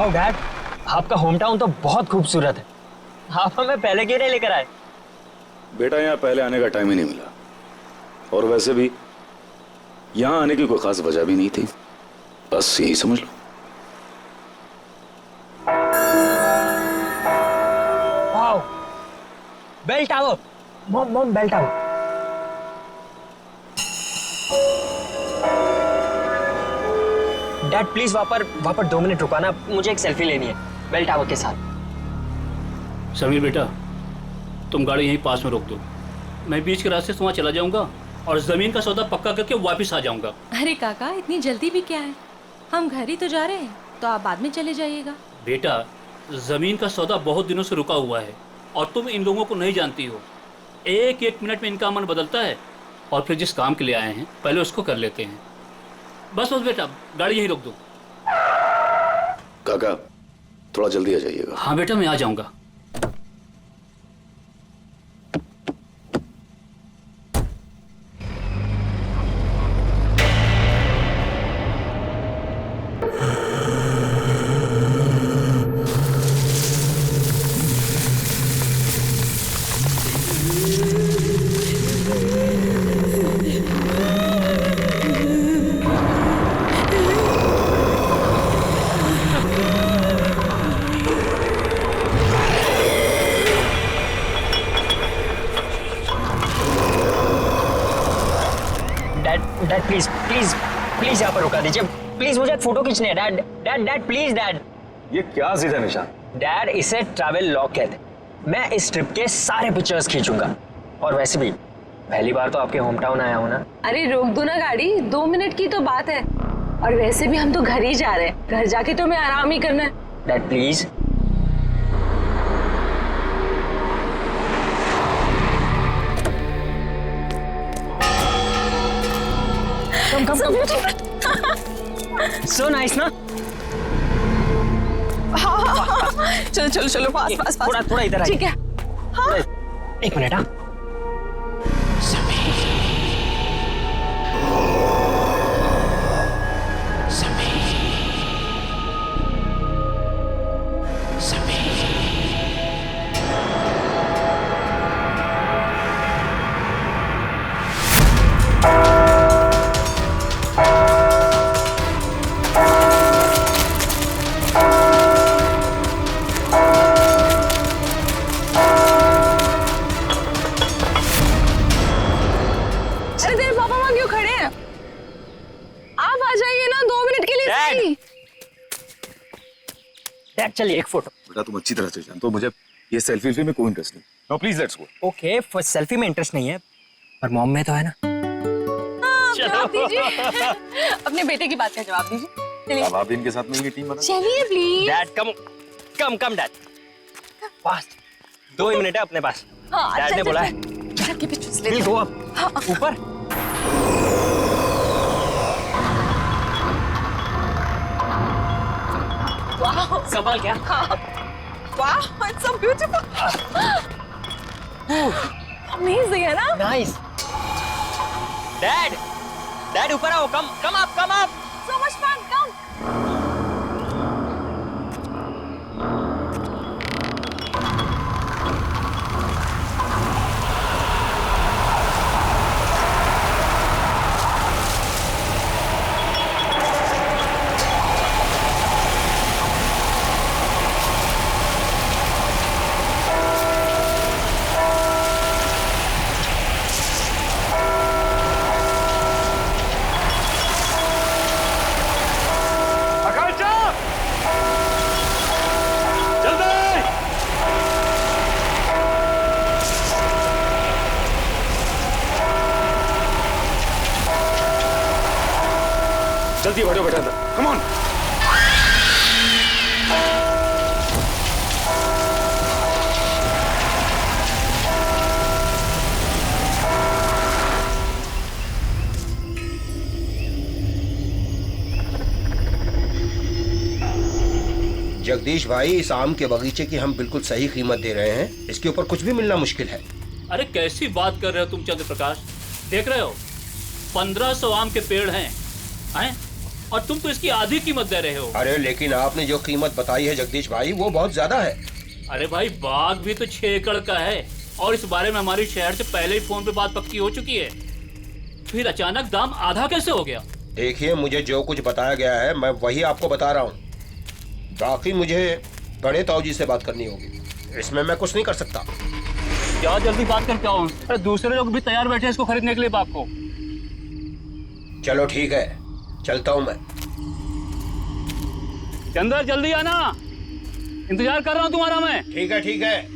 Wow dad, आपका home town तो बहुत खूबसूरत है। आप हमें पहले क्यों नहीं लेकर आए? बेटा यहाँ पहले आने का टाइम ही नहीं मिला, और वैसे भी यहाँ आने की कोई खास वजह भी नहीं थी, बस यही समझ लो। Wow, bell tower. Mom bell tower. Dad please वहां पर 2 मिनट रुकाना, मुझे एक सेल्फी लेनी है बेल टावर के साथ। समीर बेटा, तुम गाड़ी यहीं पास में रोक दो, मैं बीच के रास्ते से वहाँ चला जाऊंगा और जमीन का सौदा पक्का करके वापस आ जाऊंगा। अरे काका, इतनी जल्दी भी क्या है, हम घर ही तो जा रहे हैं, तो आप बाद में चले जाइएगा। बेटा, जमीन का सौदा बहुत दिनों से रुका हुआ है और तुम इन लोगों को नहीं जानती हो। एक एक मिनट में इनका मन बदलता है, और फिर जिस काम के लिए आए हैं पहले उसको कर लेते हैं। बस बेटा, गाड़ी यहीं रोक दो। काका थोड़ा जल्दी आ जाइएगा। हाँ बेटा, मैं आ जाऊंगा। डैड प्लीज प्लीज प्लीज यहाँ पर रुका दीजिए प्लीज, मुझे एक फोटो खींचनी है। Dad dad dad please dad. ये क्या सीधा निशान? डैड इसे ट्रैवल लॉग कहते हैं। मैं इस ट्रिप के सारे पिक्चर्स खींचूंगा, और वैसे भी पहली बार तो आपके होम टाउन आया हूँ ना। अरे रोक दो ना गाड़ी, 2 मिनट की तो बात है, और वैसे भी हम तो घर ही जा रहे हैं, घर जाके तो हमें आराम ही करना है। Dad please. Come so nice ना। चलो चलो चलो, पास पास पास। थोड़ा इधर आइए। ठीक है। हाँ। एक मिनट। हाँ डैड, चलिए एक फोटो। बेटा तुम अच्छी तरह से जानते हो मुझे ये सेल्फी में कोई इंटरेस्ट नहीं। No please let's go. Okay, first selfie में इंटरेस्ट नहीं है, पर मॉम में तो है ना। जवाब दीजिए। अपने बेटे की बात का जवाब दीजिए। चलिए। अब आप इनके साथ मिलकर टीम बना। चलिए please. Dad come dad, fast. 2 he minute है अपने पास। हाँ, डैड ने बोला है। के पीछे विल गो अप, ऊपर। वाह, कमाल क्या? वाह, इट्स सो ब्यूटीफुल। अमेजिंग है ना? नाइस। डैड ऊपर आओ, come up. So much fun, come. जल्दी बैठो बेटा, कम ऑन। जगदीश भाई, इस आम के बगीचे की हम बिल्कुल सही कीमत दे रहे हैं, इसके ऊपर कुछ भी मिलना मुश्किल है। अरे कैसी बात कर रहे हो तुम चंद्र प्रकाश, देख रहे हो 1500 आम के पेड़ हैं और तुम तो इसकी आधी कीमत दे रहे हो। अरे लेकिन आपने जो कीमत बताई है जगदीश भाई, वो बहुत ज्यादा है। अरे भाई, बाग भी तो 6 एकड़ का है और इस बारे में हमारी शहर से पहले ही फोन पे बात पक्की हो चुकी है। फिर अचानक दाम आधा कैसे हो गया? देखिए, मुझे जो कुछ बताया गया है मैं वही आपको बता रहा हूँ। बाकी मुझे बड़े ताऊजी से बात करनी होगी, इसमें मैं कुछ नहीं कर सकता। क्या जल्दी बात करके आओ? अरे दूसरे लोग भी तैयार बैठे हैं इसको खरीदने के लिए बाग को। चलो ठीक है, चलता हूँ मैं। चंदर जल्दी आना, इंतजार कर रहा हूँ तुम्हारा मैं। ठीक है ठीक है।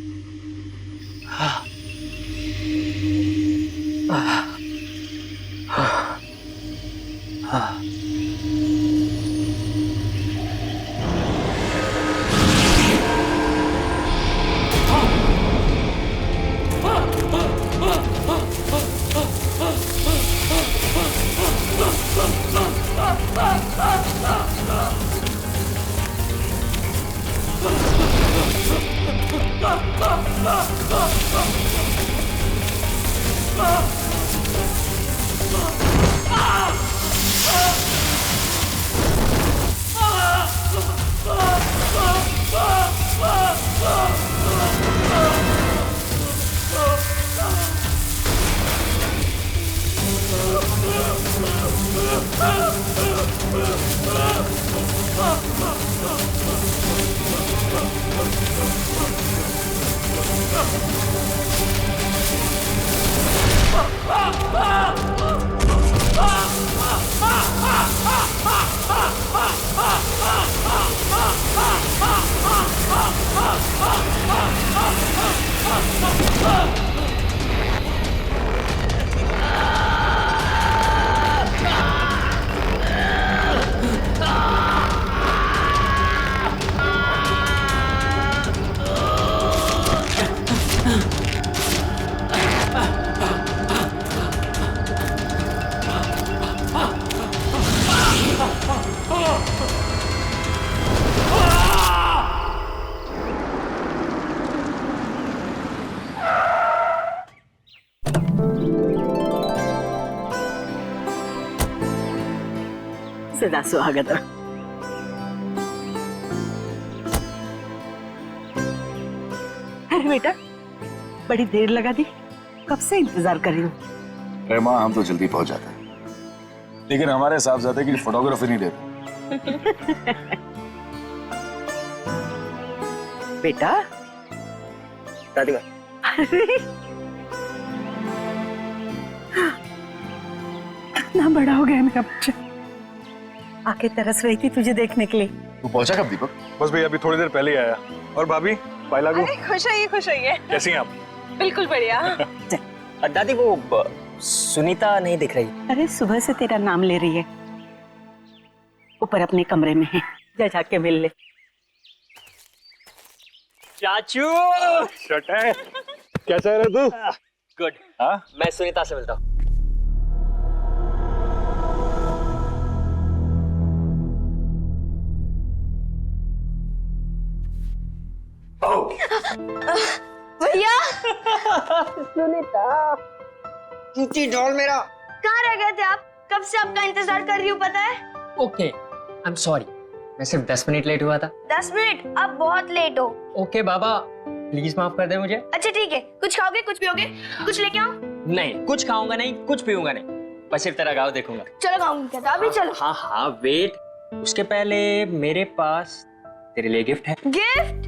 सदा सुहागत। अरे बेटा, बड़ी देर लगा दी, कब से इंतजार कर रही हूँ। अरे माँ, हम तो जल्दी पहुंच जाते हैं, लेकिन हमारे साहबजादे की फोटोग्राफी नहीं देते। बेटा दादी अरे कितना बड़ा हो गया मेरा बच्चा, आके तरस रही थी तुझे देखने के लिए। तू पहुंचा कब दीपक? बस भैया अभी थोड़ी देर पहले ही आया। और भाभी, बाय लागू। खुश होइए। कैसी हैं आप? बिल्कुल बढ़िया। दादी वो सुनीता नहीं दिख रही। अरे सुबह से तेरा नाम ले रही है, ऊपर अपने कमरे में है, जा जाके मिल ले। चाचू शट है। क्या चाह रहे तू? गुड। हाँ? मैं सुनीता से मिलता हूँ। भैया चूची डॉल मेरा। कहाँ रह गए थे आप? कब से आपका इंतजार कर रही हूँ, पता है? ओके, आई एम सॉरी, मैं सिर्फ 10 मिनट लेट हुआ था। 10 मिनट? आप बहुत लेट हो। ओके बाबा, प्लीज माफ कर दे मुझे। अच्छा ठीक है, कुछ खाओगे, कुछ पियोगे? कुछ लेके आओ? नहीं, कुछ खाऊंगा नहीं, कुछ पीऊंगा नहीं, बस सिर्फ तेरा गाँव देखूंगा। चलो खाऊंगी क्या? अभी चलो। हाँ हाँ वेट, उसके पहले मेरे पास तेरे लिए गिफ्ट है। गिफ्ट?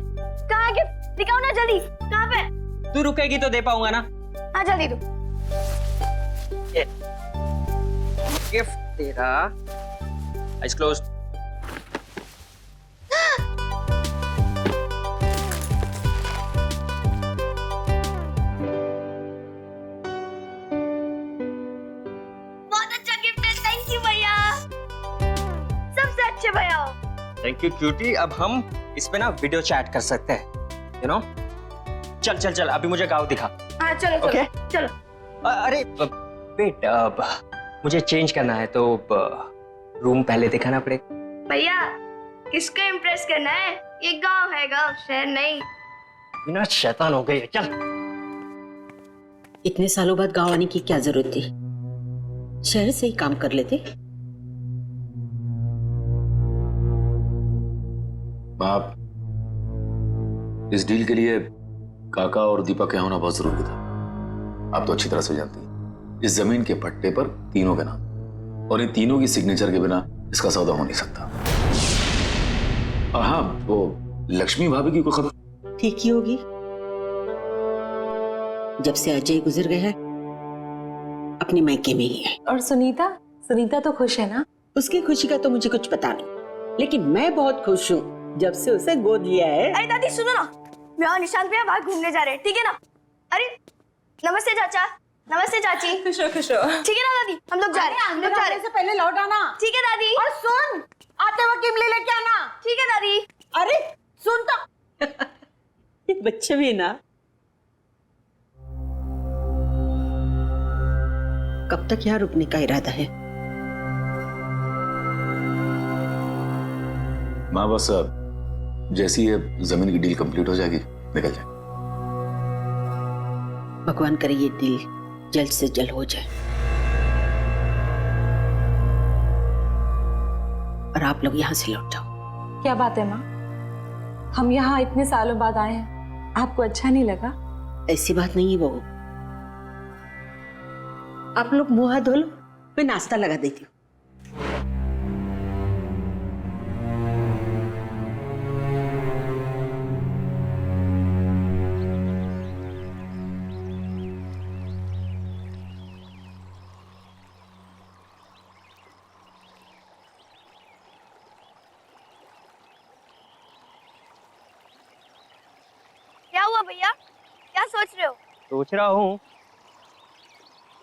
कहाँ गिफ्ट? दिखाओ ना जल्दी, कहाँ पे? तू रुकेगी तो दे पाऊंगा ना। हाँ जल्दी दो। गिफ्ट तेरा। Eyes closed. बहुत अच्छा गिफ्ट है, थैंक यू भैया, सबसे अच्छे भैया हो। Thank you cutie. अब हम इस पे ना वीडियो चैट कर सकते हैं, यू नो। चल चल चल, अभी मुझे गाँव दिखा। हाँ चलो चलो Okay. चलो। अरे वेट, मुझे चेंज करना है तो रूम पहले दिखाना पड़ेगा। भैया किसको इम्प्रेस करना है? ये गांव है, गांव, शहर नहीं। बिना शैतान हो गई है। चल। इतने सालों बाद गांव आने की क्या जरूरत थी, शहर से ही काम कर लेते। आप इस डील के लिए काका और दीपक यहाँ होना बहुत जरूरी था। आप तो अच्छी तरह से जानती हैं इस जमीन के पट्टे पर तीनों के नाम, और इन तीनों की सिग्नेचर के बिना इसका सौदा हो नहीं सकता। और हाँ, वो लक्ष्मी भाभी की कोई खबर? ठीक ही होगी। जब से अजय गुजर गया है अपनी मायके में ही है। और सुनीता सुनीता तो खुश है ना? उसकी खुशी का तो मुझे कुछ पता नहीं, लेकिन मैं बहुत खुश हूँ जब से उसे गोद लिया है। अरे दादी सुनो ना, मैं और निशांत भैया बाहर घूमने जा रहे हैं, ठीक है ना? अरे नमस्ते चाचा, नमस्ते चाची। खुश हो खुश हो। ठीक है ना दादी, हम लोग जा रहे हैं, हम लोग जा रहे हैं। से पहले लौट आना। ठीक है दादी। और सुन, आते वक्त इमली लेके आना। ठीक है दादी। अरे सुन तो। ये बच्चे भी ना कब तक यहाँ रुकने का इरादा है? माँ बस जैसी ये जमीन की डील कंप्लीट हो जाएगी निकल जाए। भगवान करे ये डील जल्द से जल्द हो जाए और आप लोग यहाँ से लौट जाओ। क्या बात है माँ, हम यहाँ इतने सालों बाद आए हैं, आपको अच्छा नहीं लगा? ऐसी बात नहीं है बहू, आप लोग मुंह हाथ धो लो, मैं नाश्ता लगा देती हूँ। क्या हुआ भैया, क्या सोच रहे हो? सोच रहा हूँ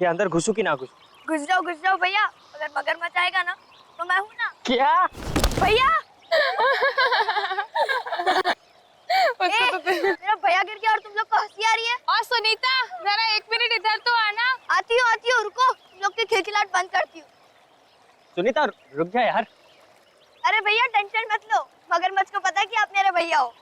कि अंदर घुसूं कि ना घुसूं। घुस जाओ भैया, अगर मगरमच्छ आएगा ना तो मैं हूँ ना। क्या भैया मेरा भैया गिर गया और तुम लोग को हंसी आ रही है। और सुनीता जरा 1 मिनट इधर तो आना। आती हो रुको, तुम लोग की खिलखिलाहट बंद करती हूँ। सुनीता रुक जा यार। अरे भैया टेंशन मत लो, मगरमच्छ को पता है कि आप मेरे भैया हो।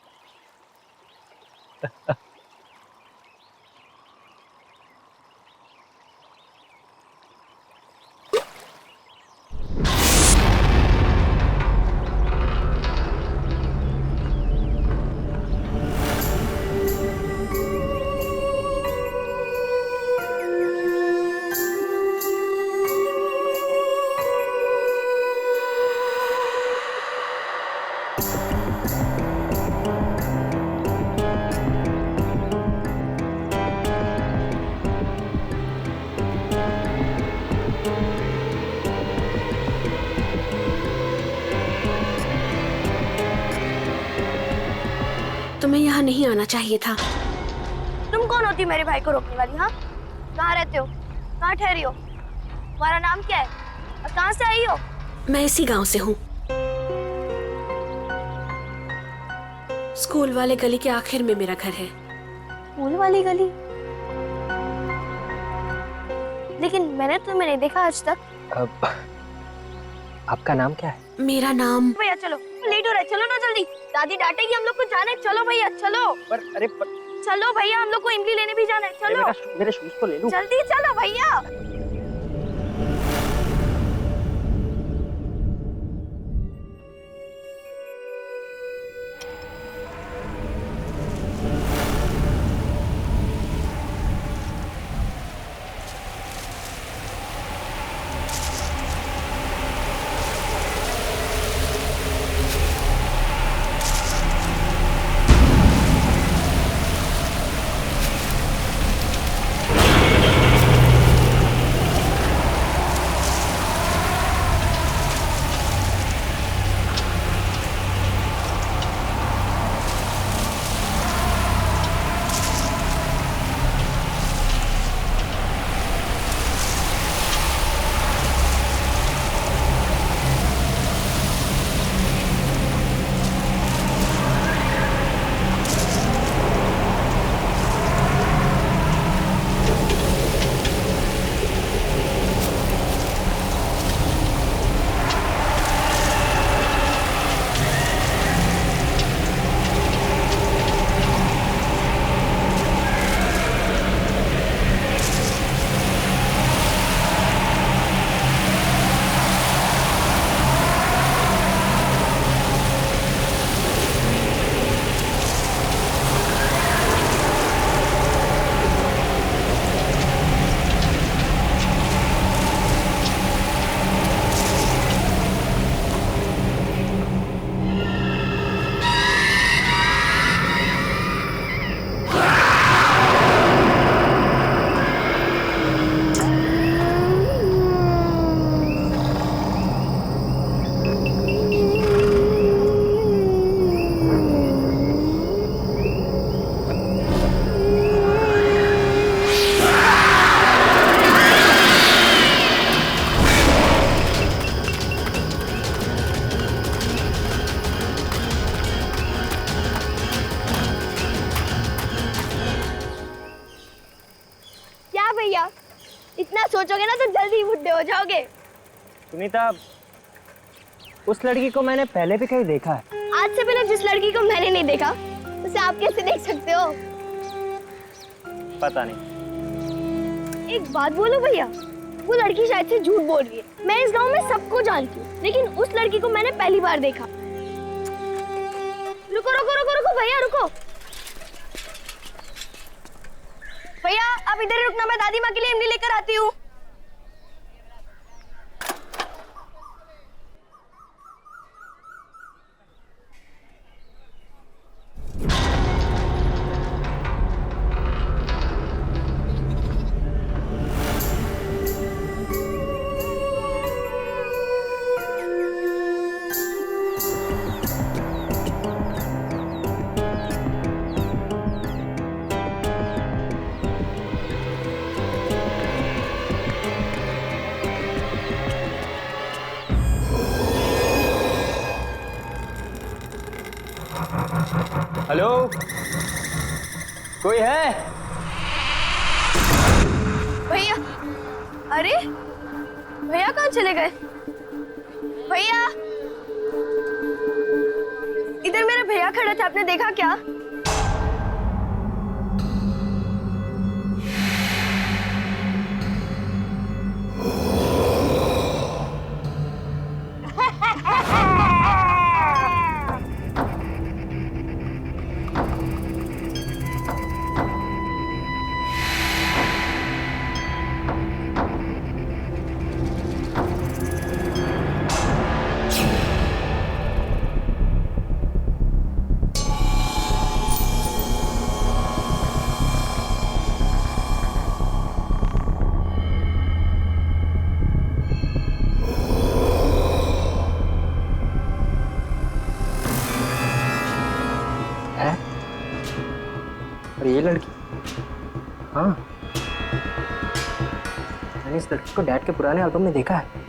तुम्हें यहाँ नहीं आना चाहिए था। तुम कौन होती मेरे भाई को रोकने वाली? हाँ, कहाँ रहते हो, कहाँ ठहरी हो, तुम्हारा नाम क्या है और कहाँ से आई हो? मैं इसी गांव से हूँ। स्कूल वाले गली के आखिर में मेरा घर है। स्कूल वाली गली? लेकिन मैंने तुम्हें नहीं देखा आज तक। आपका नाम क्या है? मेरा नाम। भैया चलो, लेट हो रहा है, चलो ना जल्दी, दादी डांटेगी हम लोग को। जाना है, चलो भैया चलो। चलो भैया, हम लोग को इमली लेने भी जाना है, चलो। मेरे शूज तो ले लूं। जल्दी चलो भैया। सोचोगे ना तो जल्दी ही बुढ़े हो जाओगे। सुनीता, उस लड़की को मैंने पहले भी कहीं देखा है। आज से पहले जिस लड़की को मैंने नहीं देखा उसे आप कैसे देख सकते हो? पता नहीं। एक बात बोलो भैया, वो लड़की शायद से झूठ बोल रही है। मैं इस गांव में सबको जानती हूँ, लेकिन उस लड़की को मैंने पहली बार देखा। रुको रुको रुको रुको भैया रुको। भैया आप इधर ही रुकना, मैं दादी माँ के लिए इमली लेकर आती हूँ। हेलो, कोई है? भैया, अरे भैया कहाँ चले गए? भैया, इधर मेरे भैया खड़े थे, आपने देखा क्या? और ये लड़की, हाँ, मैंने इस लड़की को डैड के पुराने एल्बम में देखा है।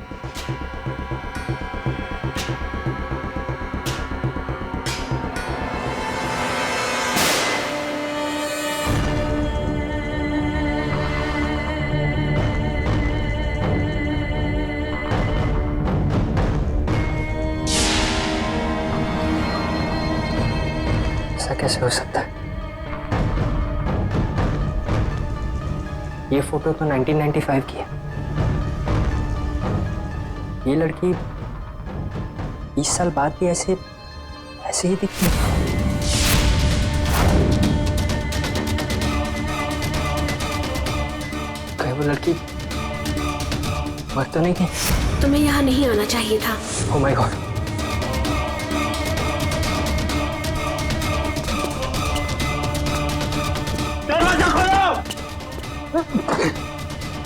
ऐसा कैसे हो सकता है? ये फोटो तो 1995 की है। ये लड़की 20 साल बाद भी ऐसे ही दिखती है। कहीं वो लड़की मर तो नहीं गई? तुम्हें यहाँ नहीं आना चाहिए था। ओह माय गॉड। दरवाजा खोलो!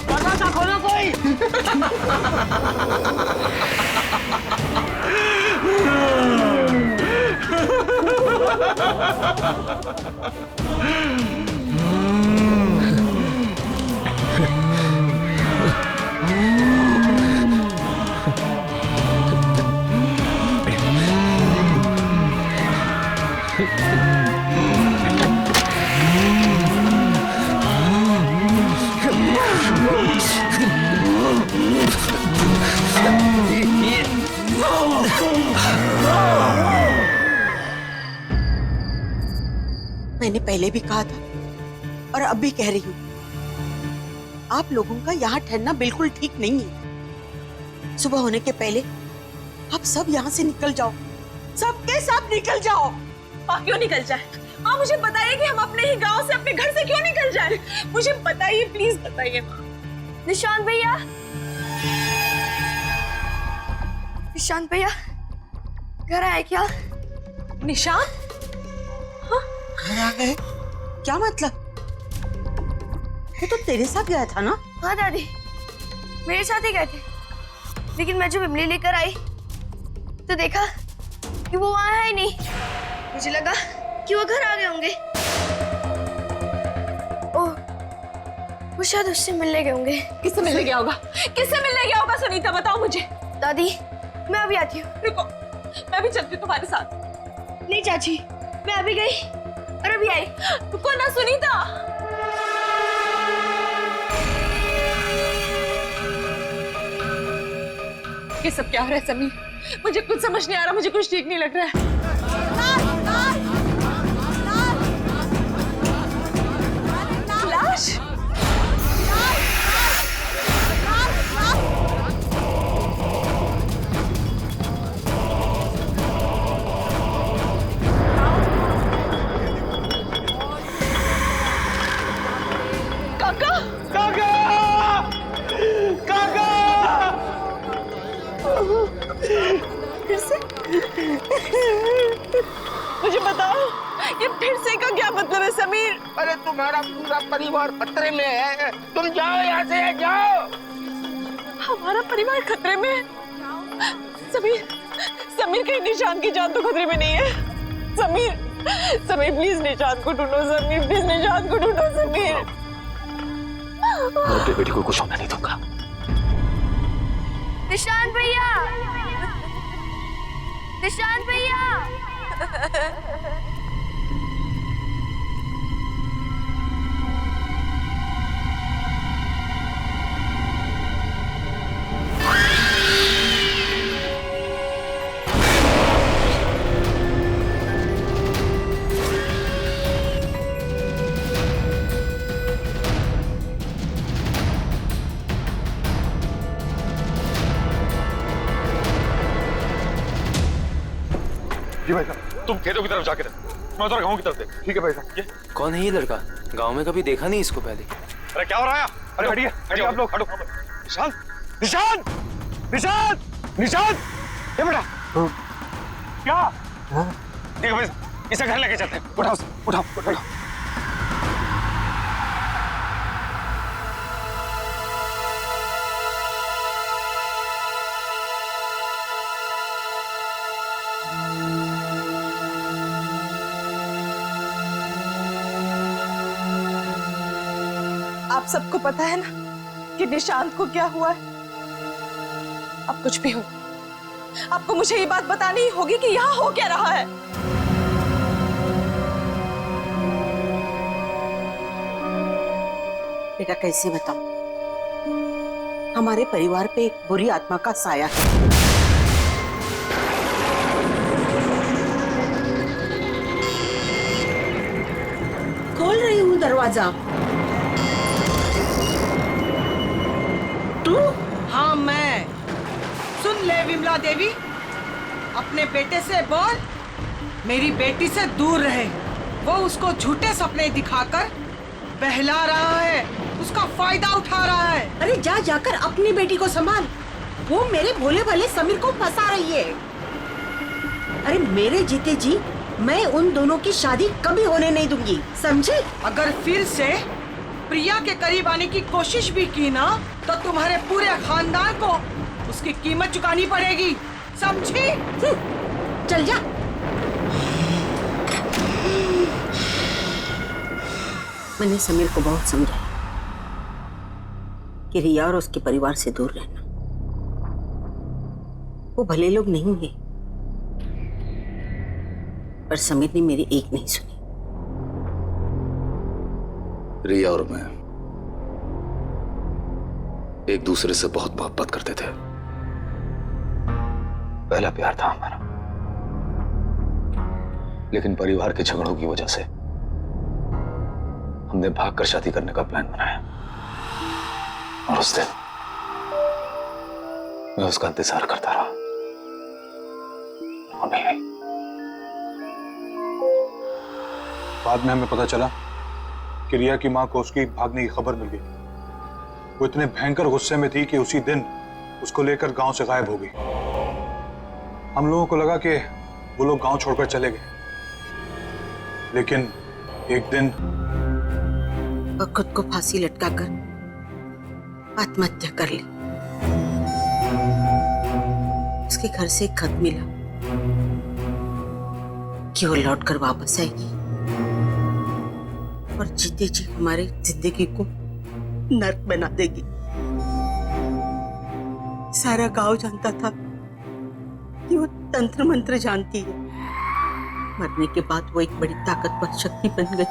दरवाजा खोलो कोई! मैंने पहले भी कहा था और अब भी कह रही हूँ, आप लोगों का यहाँ ठहरना बिल्कुल ठीक नहीं है। सुबह होने के पहले आप सब यहाँ से निकल जाओ, सबके सब निकल जाओ। माँ क्यों निकल जाए? माँ मुझे बताइए कि हम अपने ही गांव से, अपने घर से क्यों निकल जाए? मुझे बताइए, प्लीज बताइए माँ। निशांत भैया, निशांत भैया घर आए क्या? निशांत? घर आ गए? क्या मतलब? वो तो तेरे साथ गया था ना? हाँ दादी, मेरे साथ ही गए थे, लेकिन मैं जब इमली लेकर आई तो देखा कि वो वहां है ही नहीं। मुझे लगा कि वो घर आ गए होंगे। ओह, वो शायद उससे मिलने गए होंगे। किससे मिलने गया होगा? किससे मिलने गया होगा? सुनीता बताओ मुझे। दादी मैं अभी आती हूँ। रुको, मैं भी चलती हूँ तुम्हारे साथ। नहीं चाची, मैं अभी गई और अभी आई। रुको ना सुनीता। ये सब क्या हो रहा है समीर? मुझे कुछ समझ नहीं आ रहा, मुझे कुछ ठीक नहीं लग रहा है। लाश? काका! काका! काका! फिर से? मुझे बताओ, ये फिर से का क्या मतलब है समीर? अरे तुम्हारा पूरा परिवार खतरे में है, तुम जाओ यहाँ से, जाओ। हमारा परिवार खतरे में है? समीर, समीर कहीं निशान की जान तो खतरे में नहीं है? समीर, समीर प्लीज निशान को ढूंढो, समीर प्लीज निशान को ढूंढो, समीर। मैं अपनी बेटी को कुछ होने नहीं दूंगा। निशांत भैया, निशांत भैया। जी भाई साहब, तुम खेतों की तरफ जाके रहो, मैं उधर गाँव की तरफ देख। ठीक है भाई साहब। ये कौन है ये लड़का? गांव में कभी देखा नहीं इसको पहले। अरे क्या हो रहा है? अरे हटिए, हटिए आप लोग, हटो। निशांत, निशांत, निशांत, निशांत, ये बेटा क्या? देखो भाई साहब, इसे घर लेके चलते हैं। उठाओ, उठाओ, उठाओ। आप सबको पता है ना कि निशांत को क्या हुआ है? अब कुछ भी हो, आपको मुझे ये बात बतानी ही होगी कि यहाँ हो क्या रहा है। बेटा कैसे बताऊं? हमारे परिवार पे एक बुरी आत्मा का साया है। खोल रही हूँ दरवाजा। तू? हाँ मैं। सुन ले विमला देवी, अपने बेटे से बोल मेरी बेटी से दूर रहे। वो उसको झूठे सपने दिखाकर बहला रहा है, उसका फायदा उठा रहा है। अरे जा जाकर अपनी बेटी को संभाल, वो मेरे भोले भाले समीर को फंसा रही है। अरे मेरे जीते जी मैं उन दोनों की शादी कभी होने नहीं दूंगी, समझे? अगर फिर से प्रिया के करीब आने की कोशिश भी की ना तो तुम्हारे पूरे खानदान को उसकी कीमत चुकानी पड़ेगी, समझी? चल जा। मैंने समीर को बहुत समझाया कि रिया और उसके परिवार से दूर रहना। वो भले लोग नहीं है, पर समीर ने मेरी एक नहीं सुनी। रिया और मैं एक दूसरे से बहुत मोहब्बत करते थे। पहला प्यार था हमारा, लेकिन परिवार के झगड़ों की वजह से हमने भागकर शादी करने का प्लान बनाया। और उस दिन मैं उसका इंतजार करता रहा, वो नहीं आई। बाद में हमें पता चला कि रिया की मां को उसकी भागने की खबर मिल गई। वो इतने भयंकर गुस्से में थी कि उसी दिन उसको लेकर गांव से गायब हो गई। हम लोगों को लगा कि वो लोग गांव छोड़कर चले गए, लेकिन एक दिन वो खुद को फांसी लटकाकर आत्महत्या कर ली। उसके घर से एक खत मिला कि वो लौटकर वापस आएगी और जीते जी हमारी जिंदगी को नर्क बना देगी। सारा गांव जानता था कि वो तंत्र मंत्र जानती है। मरने के बाद वो एक बड़ी ताकतवर शक्ति बन गई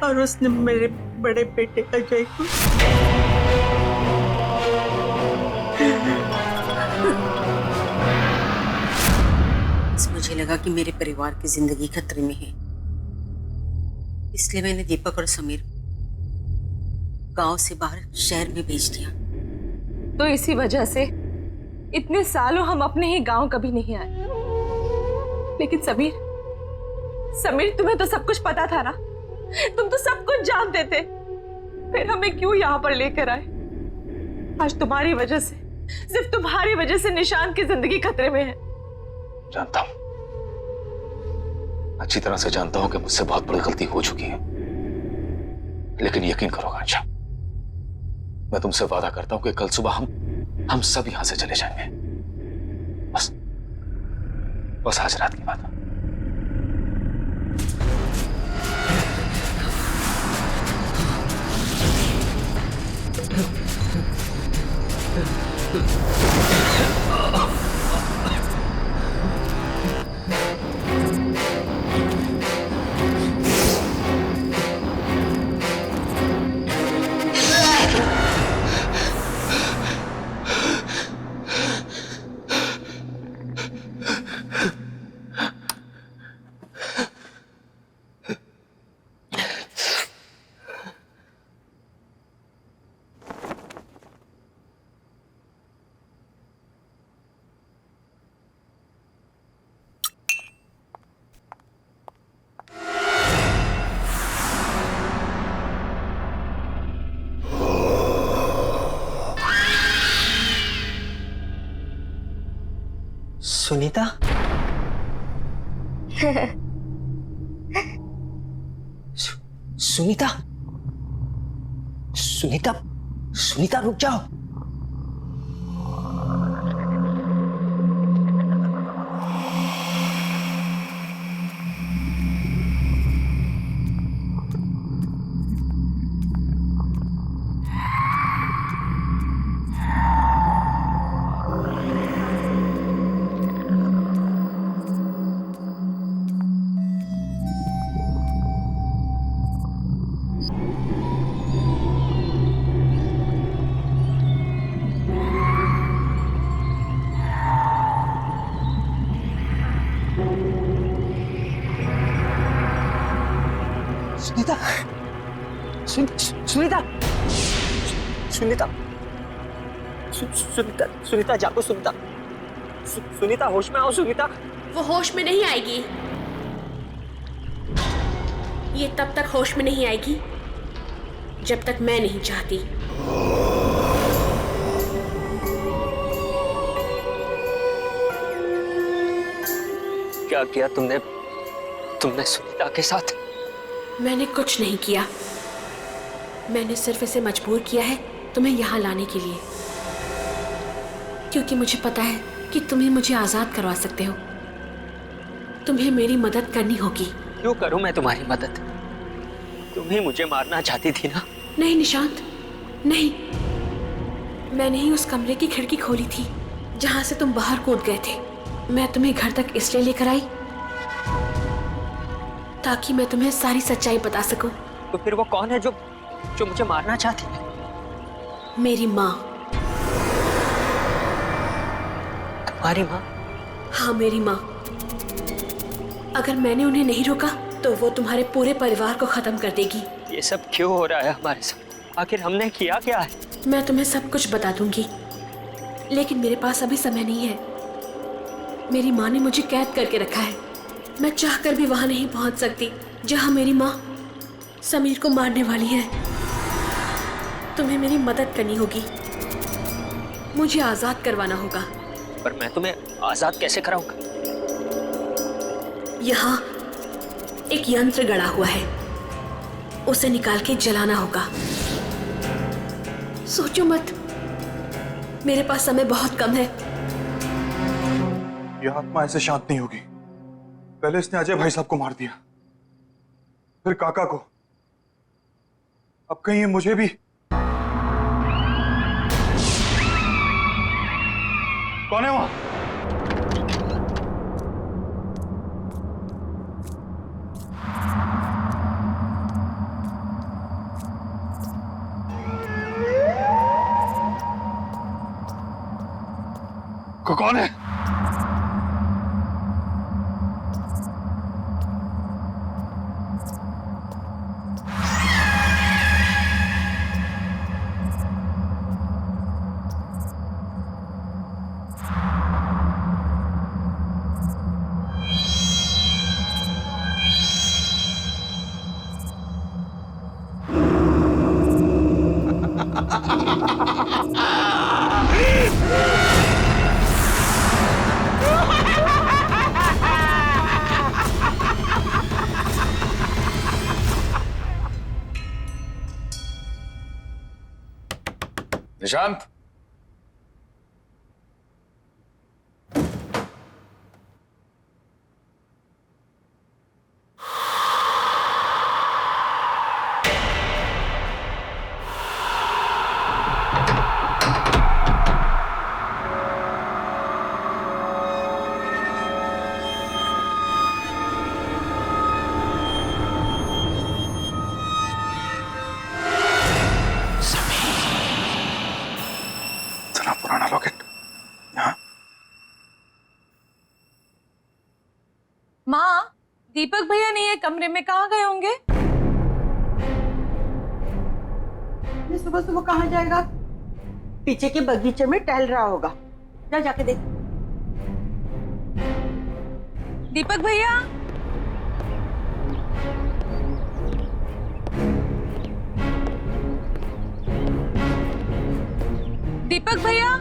और उसने मेरे बड़े बेटे अजय को मुझे लगा कि मेरे परिवार की जिंदगी खतरे में है, इसलिए मैंने दीपक और समीर गांव से बाहर शहर में भेज दिया। तो इसी वजह से इतने सालों हम अपने ही गांव कभी नहीं आए। लेकिन समीर तुम्हें तो सब कुछ पता था ना, तुम तो सब कुछ जानते थे, फिर हमें क्यों यहाँ पर लेकर आए? आज तुम्हारी वजह से, सिर्फ तुम्हारी वजह से निशांत की जिंदगी खतरे में है। जानता हूं, अच्छी तरह से जानता हूं कि मुझसे बहुत बड़ी गलती हो चुकी है, लेकिन यकीन करो आकांक्षा, मैं तुमसे वादा करता हूं कि कल सुबह हम सब यहां से चले जाएंगे। बस आज रात की बात है। सुनीता? सुनीता? सुनीता? सुनीता रुक जाओ। सुनीता, सुनीता, सुनीता, सुनीता, सुनीता जागो, सुनीता, सुनीता होश में आओ, सुनीता। वो होश में नहीं आएगी, ये तब तक होश में नहीं आएगी जब तक मैं नहीं चाहती। क्या किया तुमने सुनीता के साथ? मैंने कुछ नहीं किया, मैंने सिर्फ इसे मजबूर किया है तुम्हें यहाँ लाने के लिए, क्योंकि मुझे पता है कि तुम ही मुझे आजाद करवा सकते हो। तुम्हें मेरी मदद करनी होगी। क्यों करूं मैं तुम्हारी मदद? तुम ही मुझे मारना चाहती थी ना? नहीं निशांत, नहीं, मैंने ही उस कमरे की खिड़की खोली थी जहां से तुम बाहर कूद गए थे। मैं तुम्हें घर तक इसलिए लेकर आई ताकि मैं तुम्हें सारी सच्चाई बता सकूं। तो फिर वो कौन है जो मुझे मारना चाहती है? मेरी माँ। तुम्हारी माँ? हाँ, मेरी माँ। अगर मैंने उन्हें नहीं रोका तो वो तुम्हारे पूरे परिवार को खत्म कर देगी। ये सब क्यों हो रहा है हमारे साथ? आखिर हमने किया क्या है? मैं तुम्हें सब कुछ बता दूंगी, लेकिन मेरे पास अभी समय नहीं है। मेरी माँ ने मुझे कैद करके रखा है, मैं चाहकर भी वहां नहीं पहुंच सकती जहां मेरी माँ समीर को मारने वाली है। तुम्हें मेरी मदद करनी होगी, मुझे आजाद करवाना होगा। पर मैं तुम्हें आजाद कैसे कराऊंगा? यहाँ एक यंत्र गड़ा हुआ है, उसे निकाल के जलाना होगा। सोचो मत, मेरे पास समय बहुत कम है। यह आत्मा ऐसे शांत नहीं होगी। पहले इसने अजय भाई साहब को मार दिया, फिर काका को, अब कहीं ये मुझे भी। कौन है वहां? कौन है? निशांत, पुराना लॉकेट यहाँ। माँ, दीपक भैया नहीं है कमरे में, कहाँ गए होंगे? ये सुबह सुबह कहाँ जाएगा? पीछे के बगीचे में टहल रहा होगा। जा जाके देख। दीपक भैया, दीपक भैया,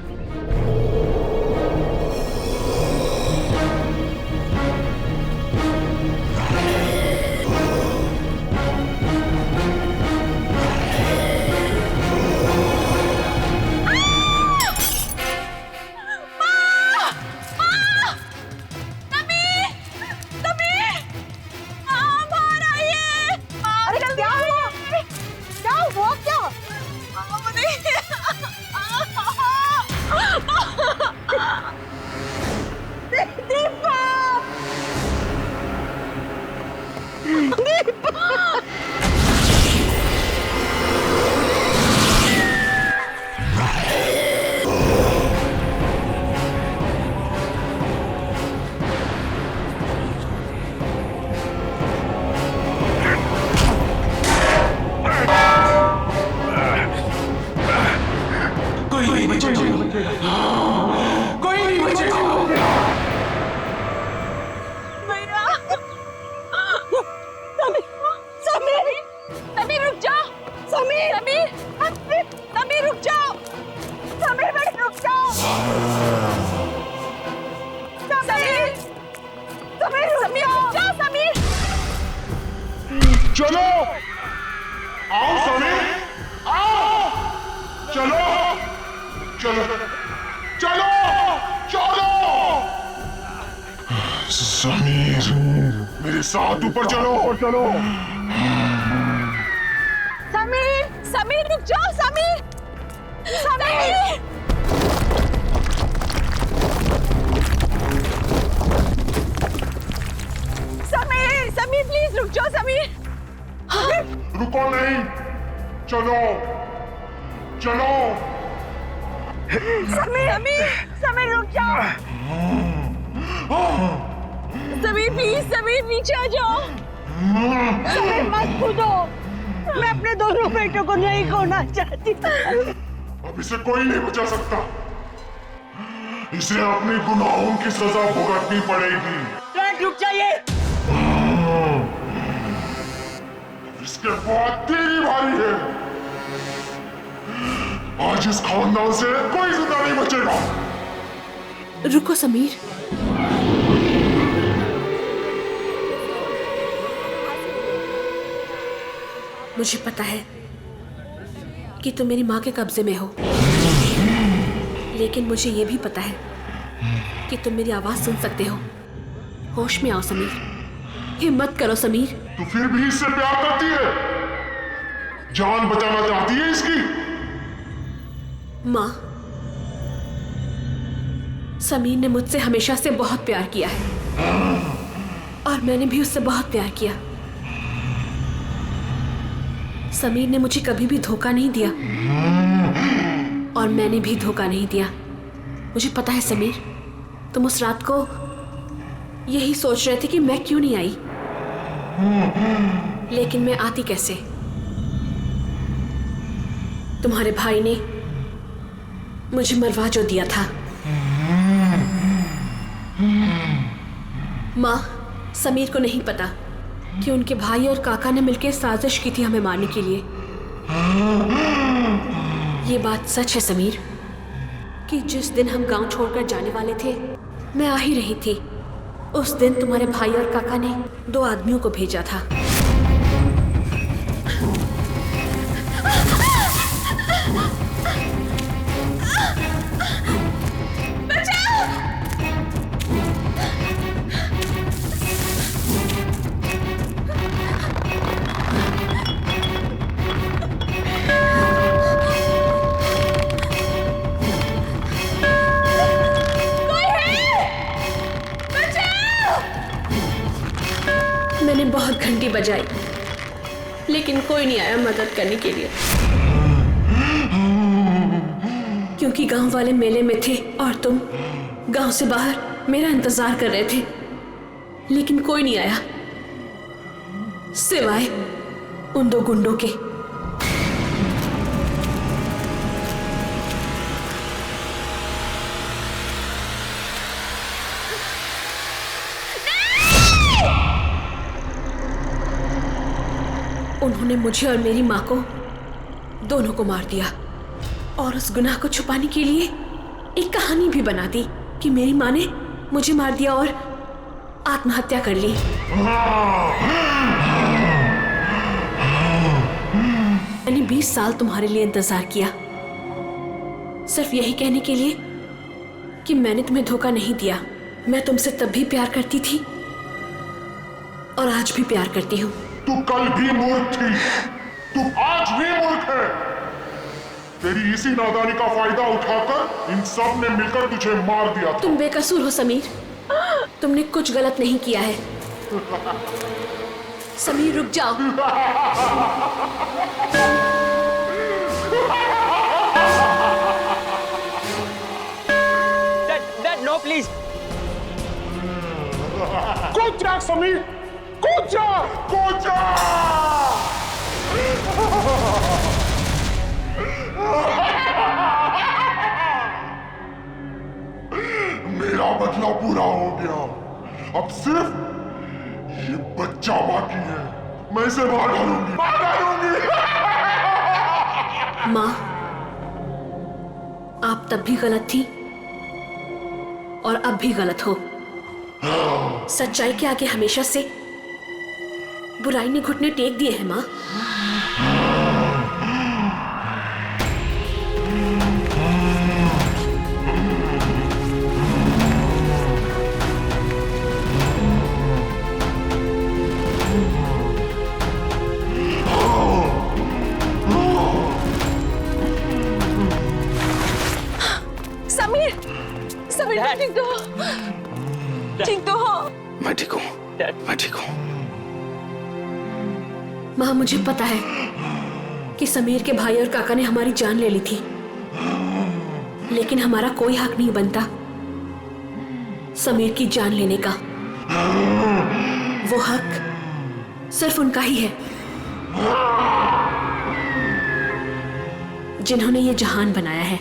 चलो आओ समीर, आओ, चलो चलो चलो चलो समीर, मेरे साथ ऊपर चलो चलो। समीर, समीर रुक जाओ, समीर, समीर, समीर, समीर प्लीज रुक जाओ, समीर। रुको नहीं, चलो चलो। समीर, समीर, समीर रुक जाओ। समीर प्लीज, समीर नीचे आ जाओ। समीर मत कूदो, मैं अपने दोनों बेटों को नहीं खोना चाहती। अब इसे कोई नहीं बचा सकता, इसे अपने गुनाहों की सजा भुगतनी पड़ेगी। रुक जाइए। इसके बाद तेरी बारी है। आज इस खानदान से कोई जिंदा नहीं बचेगा। रुको समीर, मुझे पता है कि तुम मेरी माँ के कब्जे में हो, लेकिन मुझे ये भी पता है कि तुम मेरी आवाज सुन सकते हो। होश में आओ समीर, हिम्मत करो समीर। तू फिर भी इससे प्यार करती है, जान बचाना चाहती है इसकी। माँ, समीर ने मुझसे हमेशा से बहुत प्यार किया है और मैंने भी उससे बहुत प्यार किया। समीर ने मुझे कभी भी धोखा नहीं दिया और मैंने भी धोखा नहीं दिया। मुझे पता है समीर, तुम उस रात को यही सोच रहे थे कि मैं क्यों नहीं आई, लेकिन मैं आती कैसे? तुम्हारे भाई ने मुझे मरवा जो दिया था। माँ, समीर को नहीं पता कि उनके भाई और काका ने मिलकर साजिश की थी हमें मारने के लिए। ये बात सच है समीर कि जिस दिन हम गांव छोड़कर जाने वाले थे, मैं आ ही रही थी। उस दिन तुम्हारे भाई और काका ने 2 आदमियों को भेजा था। मैंने बहुत घंटी बजाई, लेकिन कोई नहीं आया मदद करने के लिए, क्योंकि गांव वाले मेले में थे और तुम गांव से बाहर मेरा इंतजार कर रहे थे। लेकिन कोई नहीं आया सिवाय उन दो गुंडों के। उन्होंने मुझे और मेरी माँ को दोनों को मार दिया और उस गुनाह को छुपाने के लिए एक कहानी भी बना दी कि मेरी माँ ने मुझे मार दिया और आत्महत्या कर ली। मैंने 20 साल तुम्हारे लिए इंतजार किया, सिर्फ यही कहने के लिए कि मैंने तुम्हें धोखा नहीं दिया। मैं तुमसे तब भी प्यार करती थी और आज भी प्यार करती हूँ। तू कल भी मूर्ख थी, तू आज भी मूर्ख है। तेरी इसी नादानी का फायदा उठाकर इन सब ने मिलकर तुझे मार दिया था। तुम बेकसूर हो समीर, तुमने कुछ गलत नहीं किया है। समीर रुक जाओ। Dad, no, please. कूद जा समीर, कूद जा, कूद जा। मेरा बदला पूरा हो गया, अब सिर्फ ये बच्चा बाकी है। मैं इसे मार डालूंगी, मार डालूंगी। माँ, आप तब भी गलत थी और अब भी गलत हो। सच्चाई के आगे हमेशा से बुराई ने घुटने टेक दिए हैं माँ। समीर, समीर तुम ठीक तो हो? ठीक तो हो? मैं ठीक हूँ, मैं ठीक हूँ। माँ, मुझे पता है कि समीर के भाई और काका ने हमारी जान ले ली थी, लेकिन हमारा कोई हक नहीं बनता समीर की जान लेने का। वो हक सिर्फ उनका ही है जिन्होंने ये जहान बनाया है।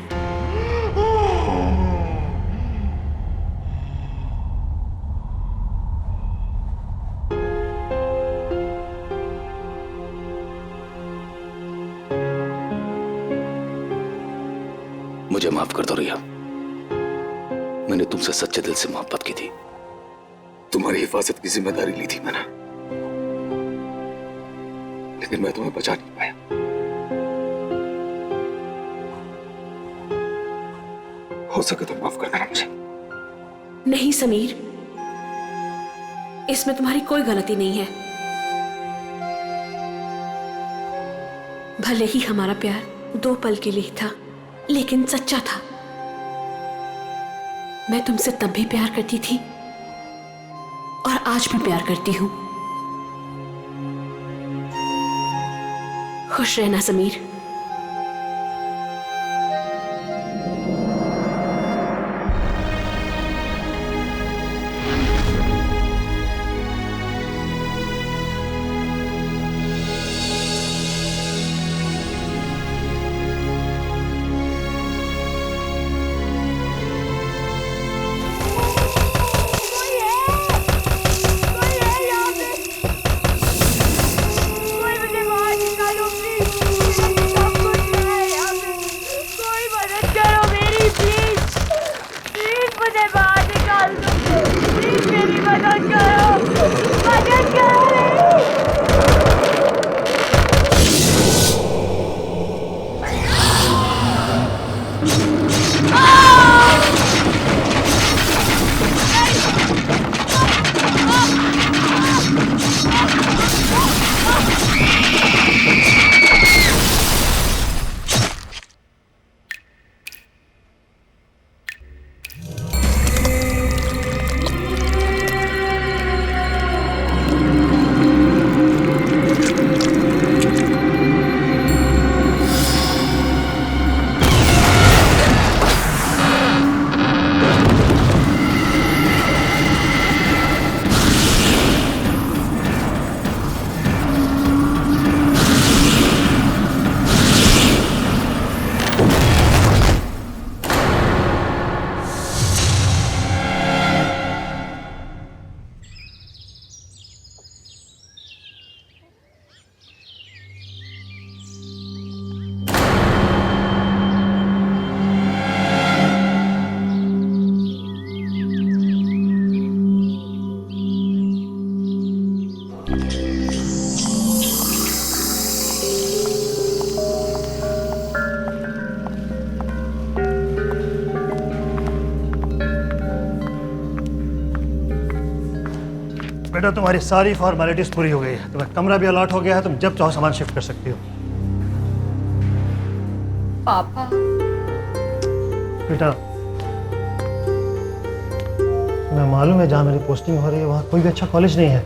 मुझे माफ कर दो रिया, मैंने तुमसे सच्चे दिल से मोहब्बत की थी। तुम्हारी हिफाजत की जिम्मेदारी ली थी मैंने, लेकिन मैं तुम्हें बचा नहीं पाया। हो सके तो माफ कर देना मुझे। नहीं समीर, इसमें तुम्हारी कोई गलती नहीं है। भले ही हमारा प्यार 2 पल के लिए था, लेकिन सच्चा था। मैं तुमसे तब भी प्यार करती थी और आज भी प्यार करती हूं। खुश रहना समीर। कोई मुझे बाहर निकालो प्लीज। बेटा तुम्हारी सारी फॉर्मेलिटीज पूरी हो गई है, तुम्हें कमरा भी अलॉट हो गया है, तुम जब चाहो सामान शिफ्ट कर सकती हो। पापा बेटा मैं मालूम है जहाँ मेरी पोस्टिंग हो रही है वहाँ कोई भी अच्छा कॉलेज नहीं है।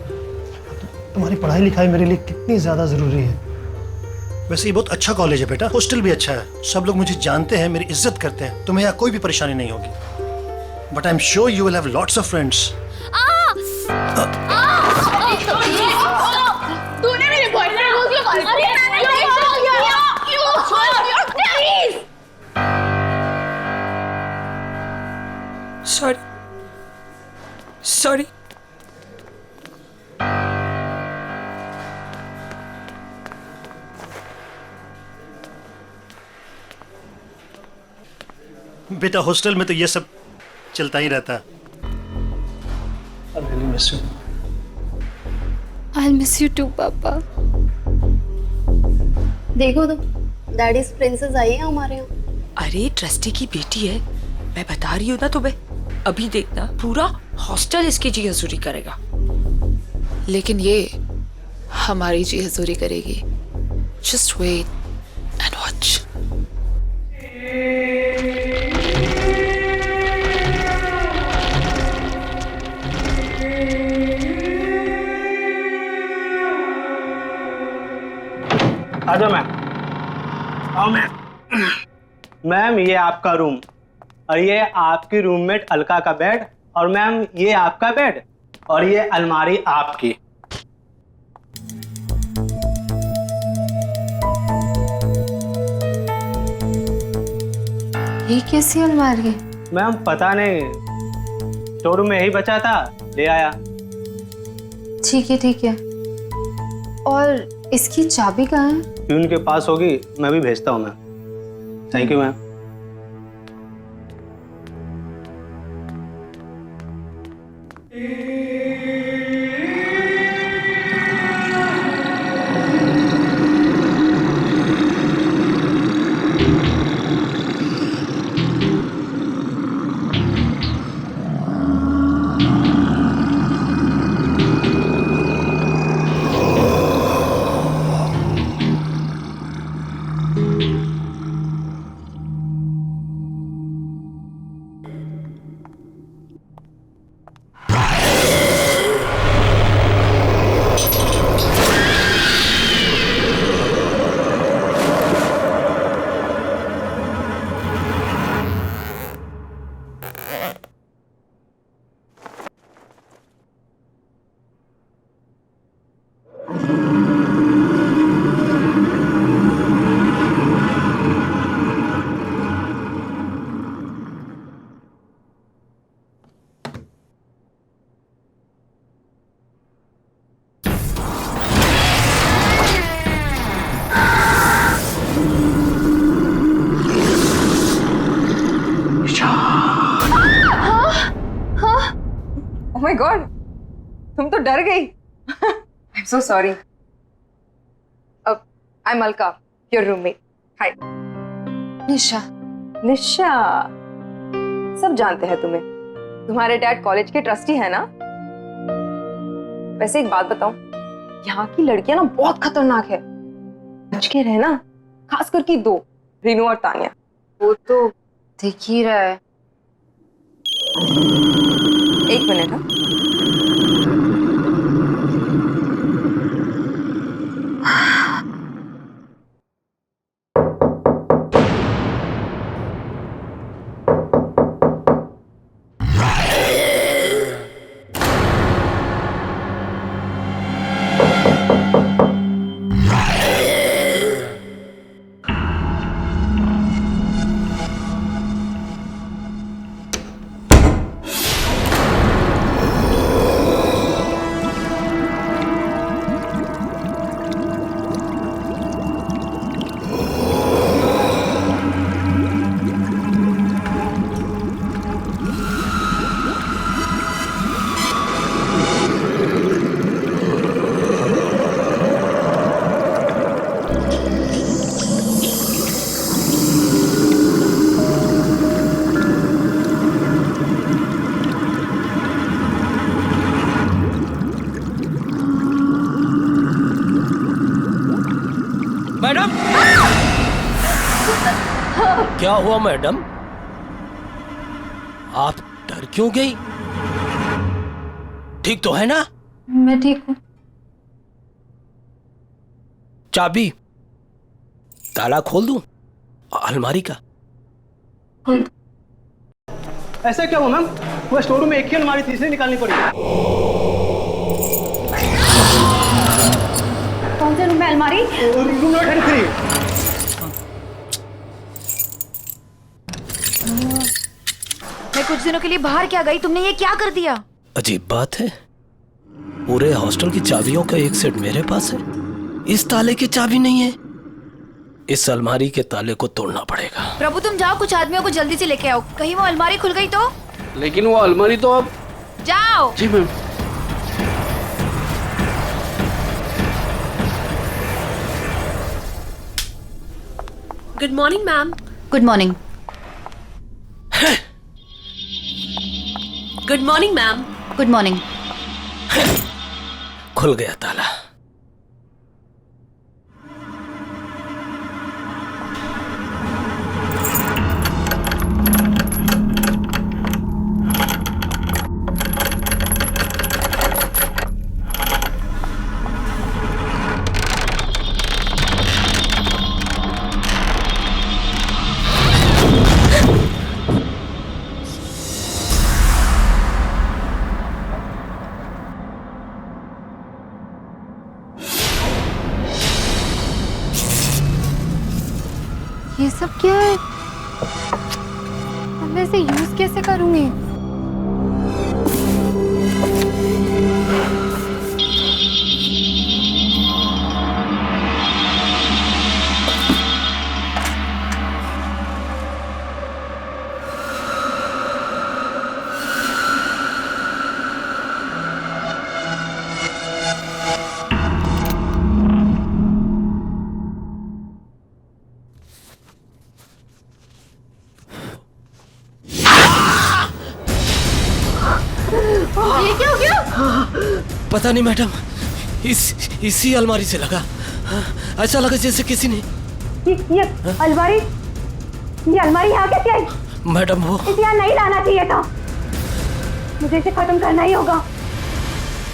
तुम्हारी पढ़ाई लिखाई मेरे लिए कितनी ज़्यादा ज़रूरी है। वैसे ये बहुत अच्छा कॉलेज है बेटा, हॉस्टल भी अच्छा है, सब लोग मुझे जानते हैं, मेरी इज्जत करते हैं, तुम्हें यहाँ कोई भी परेशानी नहीं होगी। But I am sure you will have lots of friends. तूने मेरे बॉयफ्रेंड को क्यों कॉल किया? Sorry sorry. बेटा हॉस्टल में तो ये सब चलता ही रहता है। I really miss you. I'll miss you too, पापा। देखो तो डैडीज प्रिंसेस आई है हमारे यहाँ। अरे ट्रस्टी की बेटी है, मैं बता रही हूँ ना तुम्हें। अभी देखना पूरा हॉस्टल इसकी जी हजूरी करेगा। लेकिन ये हमारी जी हजूरी करेगी। Just wait and watch. आजा मैम, आओ मैम। मैम ये आपका रूम और ये आपकी रूममेट अलका का बेड और मैम ये आपका बेड और ये अलमारी आपकी। ये कैसी अलमारी है? मैम पता नहीं, स्टोर रूम में यही बचा था, ले आया। ठीक है। और इसकी चाबी कहाँ है? प्यून के पास होगी, मैं भी भेजता हूँ ma'am. Thank you ma'am. Oh my God, तुम तो डर गई। I am so sorry. I am Alka, your roommate. Hi. Nisha. Nisha, सब जानते हैं तुम्हें। तुम्हारे डैड कॉलेज के ट्रस्टी है ना? वैसे एक बात बताऊं, यहाँ की लड़कियां ना बहुत खतरनाक है, बच के रहना, खास करके दो, रीनू और तानिया। वो तो दिख ही रहा है। एक मिनट। क्या हुआ मैडम? आप डर क्यों गई? ठीक तो है ना? मैं ठीक हूँ। चाबी ताला खोल दूं अलमारी का? ऐसा क्या हुआ मैम? वो स्टोर रूम में एक ही अलमारी थी, इसलिए निकालनी पड़ी। कौन से रूम में अलमारी? Room number 33। मैं कुछ दिनों के लिए बाहर क्या गई, तुमने ये क्या कर दिया? अजीब बात है, पूरे हॉस्टल की चाबियों का एक सेट मेरे पास है, इस ताले की चाबी नहीं है। इस अलमारी के ताले को तोड़ना पड़ेगा। प्रभु तुम जाओ, कुछ आदमियों को जल्दी से लेके आओ, कहीं वो अलमारी खुल गई तो। लेकिन वो अलमारी तो अब। जाओ। जी ma'am. Good morning ma'am. Good morning. Good morning ma'am. Good morning. खुल गया ताला। ये सब क्या है? अब मैं इसे यूज कैसे करूंगी? ये क्या हो गया? पता नहीं मैडम, इसी अलमारी से लगा। ऐसा लगा जैसे किसी ने। ये अलमारी यहाँ कैसे आई? मैडम वो इसे यहाँ नहीं लाना चाहिए था। मुझे इसे खत्म करना ही होगा,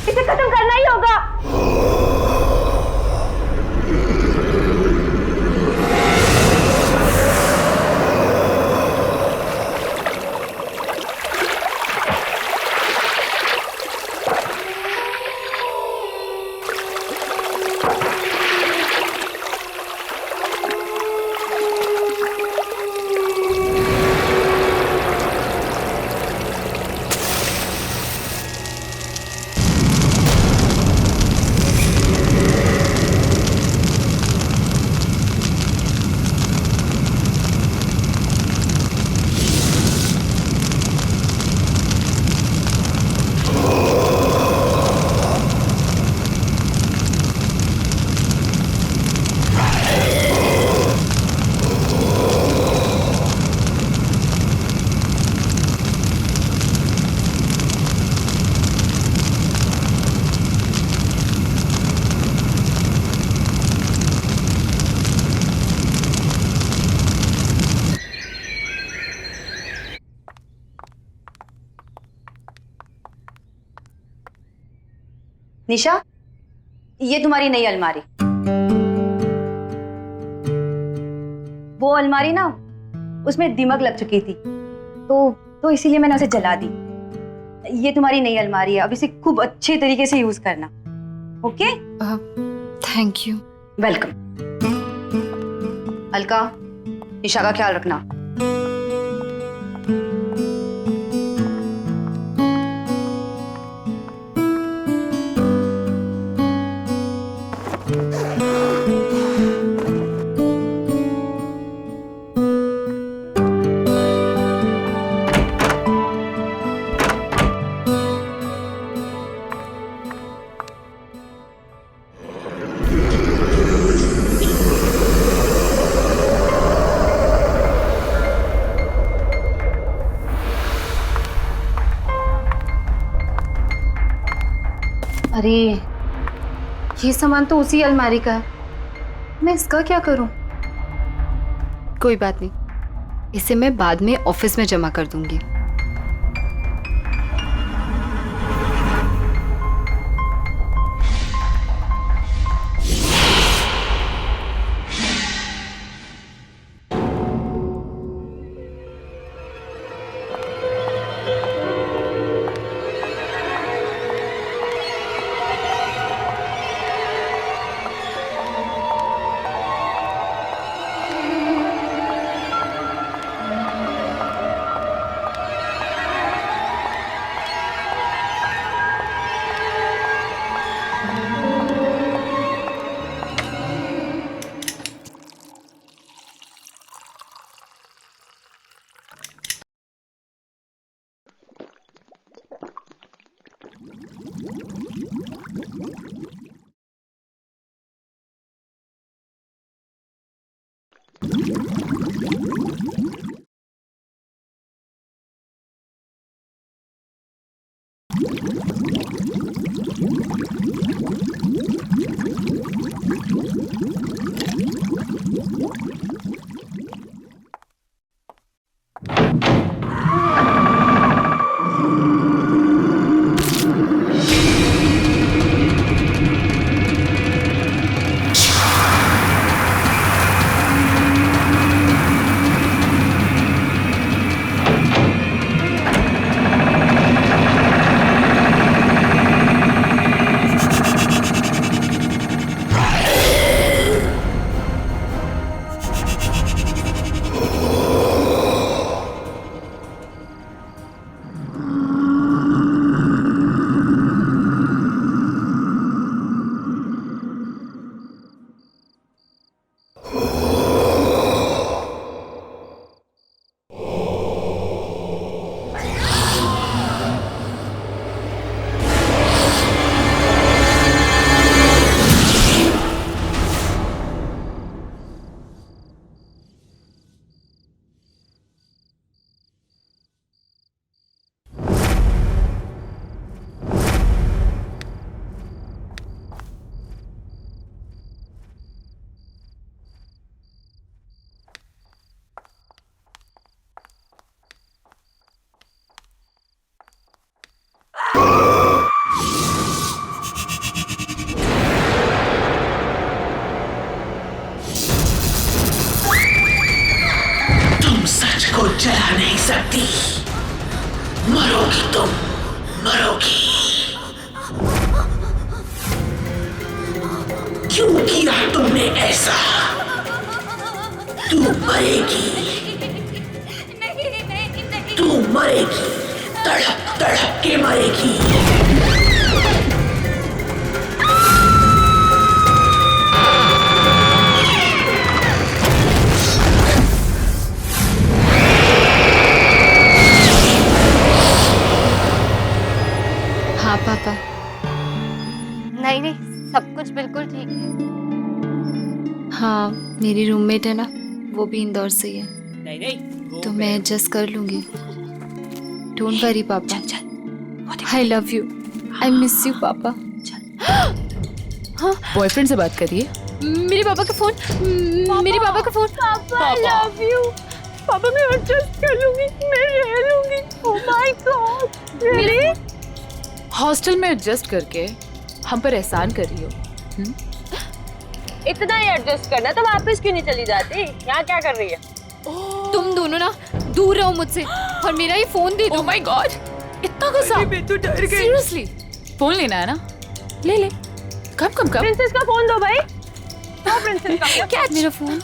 इसे खत्म करना ही होगा। निशा, ये तुम्हारी नई अलमारी। वो अलमारी ना, उसमें दीमक लग चुकी थी, तो इसीलिए मैंने उसे जला दी। ये तुम्हारी नई अलमारी है, अब इसे खूब अच्छे तरीके से यूज करना। Okay? Thank you. Welcome. Alka, Nisha का ख्याल रखना। अरे ये सामान तो उसी अलमारी का है, मैं इसका क्या करूं? कोई बात नहीं, इसे मैं बाद में ऑफिस में जमा कर दूंगी। जला नहीं सकती, मरोगी तुम, मरोगी। क्यों किया तुमने ऐसा? तू मरेगी, तू मरेगी, तड़प तड़प के मरेगी। हाँ पापा। नहीं नहीं, सब कुछ बिल्कुल ठीक है। हाँ, मेरी रूममेट है ना, वो भी इंदौर से ही है। नहीं नहीं, तो मैं एडजस्ट कर लूंगी। डोंट वरी पापा, I love you, I miss you पापा। हाँ, बॉयफ्रेंड से बात करिए। मेरे पापा का फोन, मेरे पापा का फोन। पापा आई लव यू। पापा मैं एडजस्ट कर लूंगी, मैं रह लूंगी। ओह माय गॉड, रियली? हॉस्टल में एडजस्ट करके हम पर एहसान कर रही हो। इतना ही एडजस्ट करना तो वापस क्यों नहीं चली जाती? यहाँ क्या कर रही है? तुम दोनों ना दूर रहो मुझसे और मेरा ये फोन दे दो। ओह माय गॉड, इतना गुस्सा? मैं तो डर गई। सीरियसली, फोन लेना है ना? ले ले। कब कब कब? प्रिंसेस का फोन दो भाई। हाँ प्रिंसेस का। क्या मेरा फोन?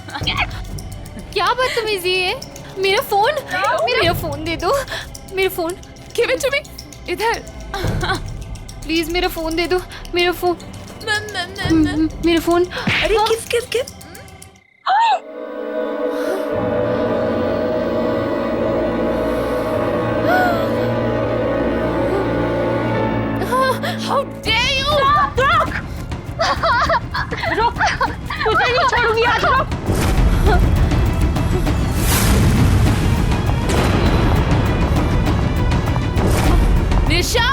क्या बदतमीजी है? मेरा फोन, मेरा फोन दे दो। मेरा phone. Give it to me. इधर। प्लीज मेरा फोन दे दो। मेरा फोन, मेरा फोन। अरे किस किस किस? How dare you? रोक! रोक! तुझे नहीं छोड़ूंगी आज, रोक! निशा!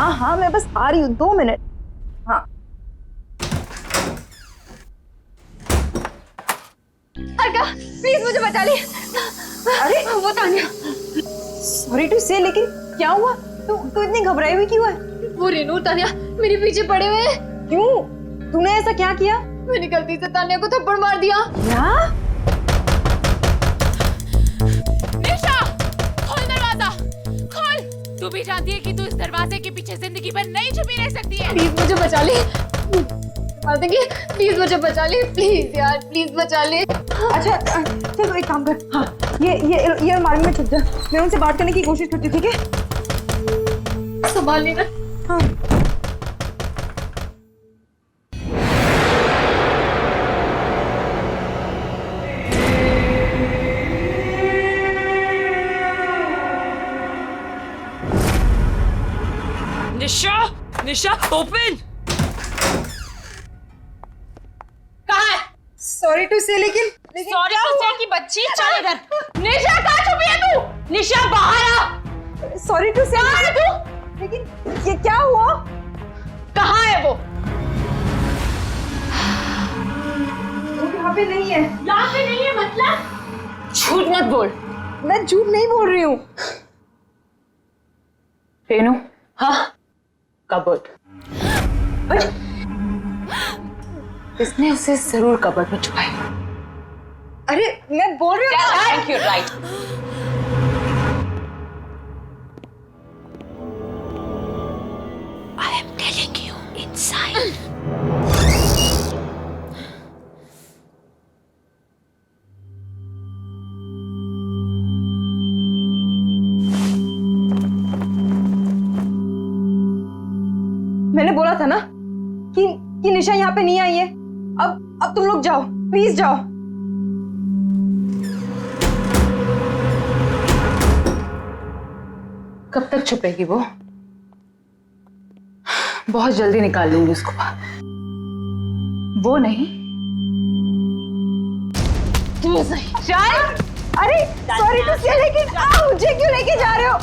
हाँ हाँ मैं बस आ रही हूँ, 2 मिनट। हाँ अलका प्लीज मुझे बचा ले। अरे वो तानिया, सॉरी टू से, लेकिन क्या हुआ? तू इतनी घबराई हुई क्यों है? वो रेनू तानिया मेरे पीछे पड़े हुए हैं। क्यों? तूने ऐसा क्या किया? मैंने गलती से तानिया को थप्पड़ मार दिया। क्या? निशा खोल दरवाजा, खोल। तू भी जानती है कि तू इस दरवाजे के पीछे जिंदगी भर नहीं छुपी रह सकती है। प्लीज मुझे बचा ले, मार देंगे। प्लीज मुझे बचा ले, प्लीज यार प्लीज बचा ले। अच्छा चल तो एक काम कर, हाँ ये अलमारी में छुप जा, मैं उनसे बात करने की कोशिश करती हूँ, ठीक है? संभाल लेना। हाँ निशा, निशा ओपन। कहाँ है? सॉरी टू से, लेकिन सॉरी टू से की बच्ची, चल इधर। निशा कहाँ छुपी है तू? निशा बाहर आ। सॉरी टू से, कहाँ है तू? लेकिन ये क्या हुआ? कहाँ है वो? यहाँ पे नहीं है। यहाँ पे नहीं है मतलब? झूठ मत बोल। मैं झूठ नहीं बोल रही हूँ। रेनू, हाँ कबर्ड। इसने उसे जरूर कबर्ड में छुपाया। अरे मैं बोल रही हूँ। Thank you, right. I am telling you inside. मैंने बोला था ना कि निशा यहाँ पे नहीं आई है। अब तुम लोग जाओ, प्लीज जाओ। कब तक छुपेगी वो? बहुत जल्दी निकाल लूंगी उसको बाहर। वो नहीं, तू सही। चल। अरे सॉरी टू से, लेकिन मुझे क्यों लेके जा रहे हो?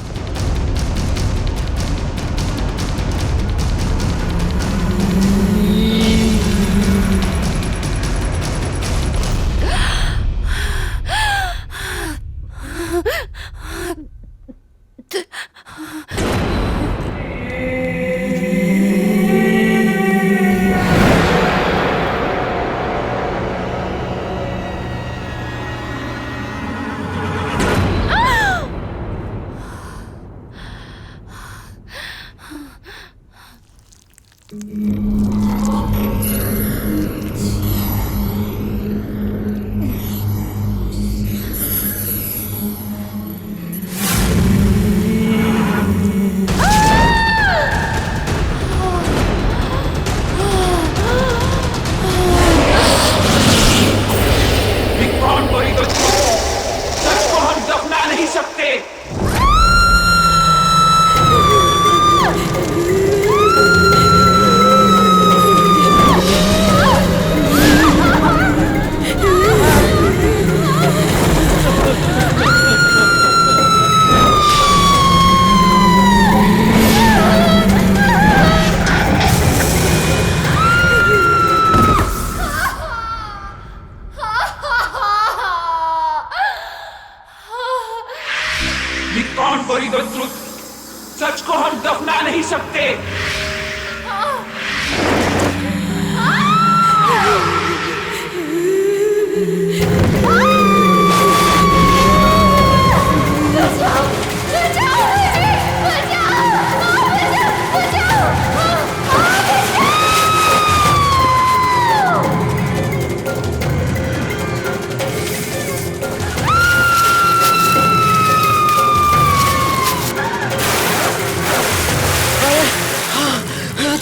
सच को हम दफना नहीं सकते।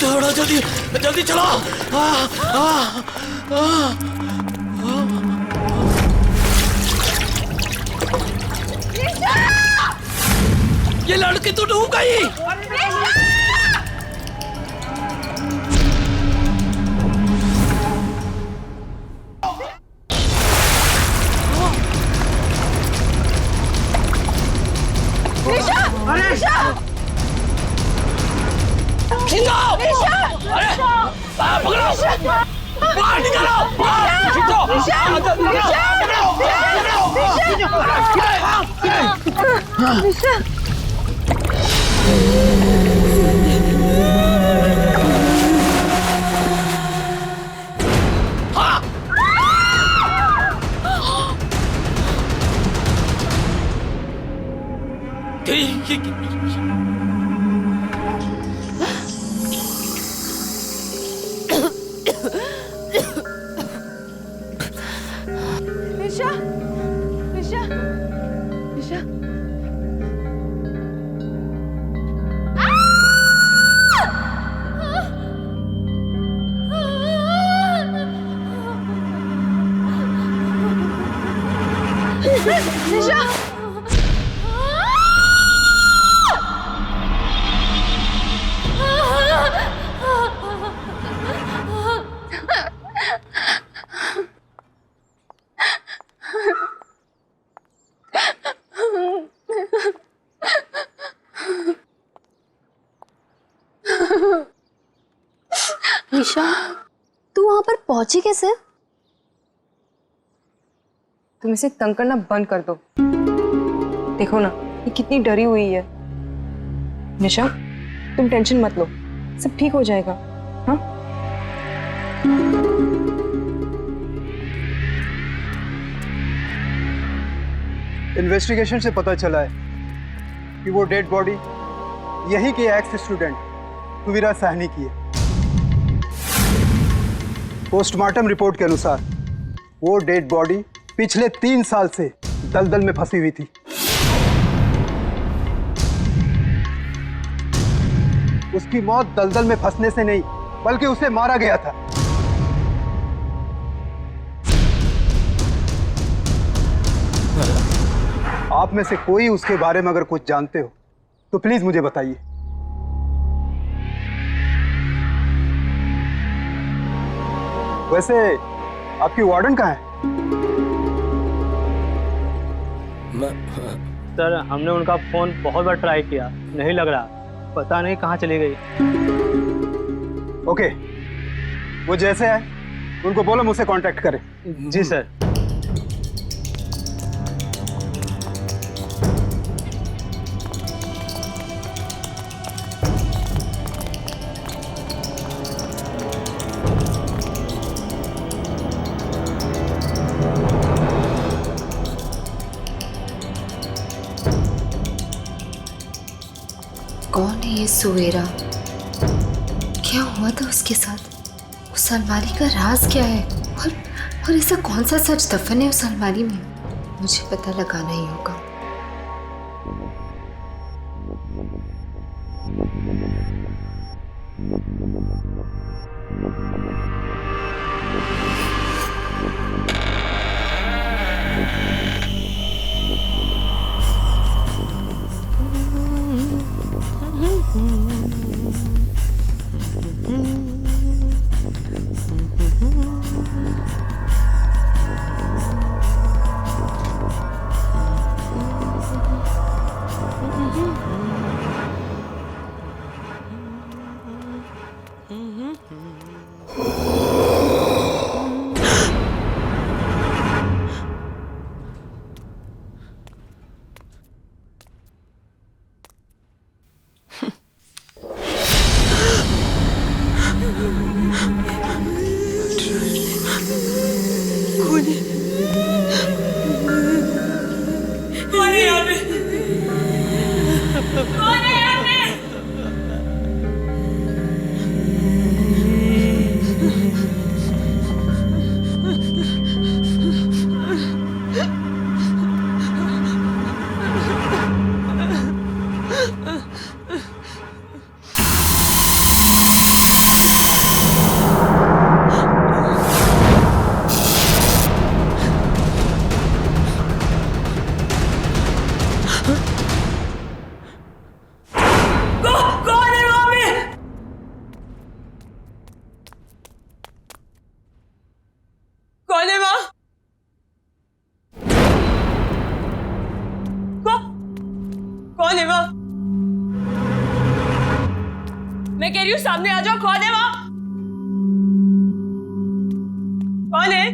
थोड़ा जल्दी जल्दी चलो। ये लड़की तो डूब गई। निशा! निशा! खींचो! अरे पकड़ो! बाहर निकालो! बाहर खींचो! निशा निशा निशा निशा निशा, तू वहां पर पहुंची कैसे? तुम इसे तंग करना बंद कर दो। देखो ना ये कितनी डरी हुई है। निशा तुम टेंशन मत लो, सब ठीक हो जाएगा। हाँ इन्वेस्टिगेशन से पता चला है कि वो डेड बॉडी यही के एक्स स्टूडेंट तुविरा साहनी की है। पोस्टमार्टम रिपोर्ट के अनुसार वो डेड बॉडी पिछले 3 साल से दलदल में फंसी हुई थी। उसकी मौत दलदल में फंसने से नहीं बल्कि उसे मारा गया था। आप में से कोई उसके बारे में अगर कुछ जानते हो तो प्लीज मुझे बताइए। वैसे आपकी वार्डन कहाँ है? सर हमने उनका फोन बहुत बार ट्राई किया, नहीं लग रहा, पता नहीं कहाँ चली गई। ओके, वो जैसे है उनको बोलो मुझसे कांटेक्ट करें। जी सर। कौन है ये सुवेरा? क्या हुआ था उसके साथ? उस अलमारी का राज क्या है? और ऐसा कौन सा सच दफन है उस अलमारी में? मुझे पता लगाना ही होगा। रही हूँ, सामने आ जाओ। कौन है वहां? कौन है?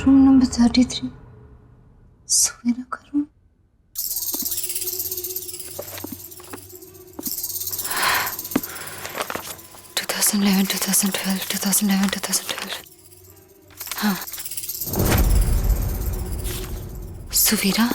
रूम नंबर 33 सवेरा का रूम। हाँ, सुवीरा।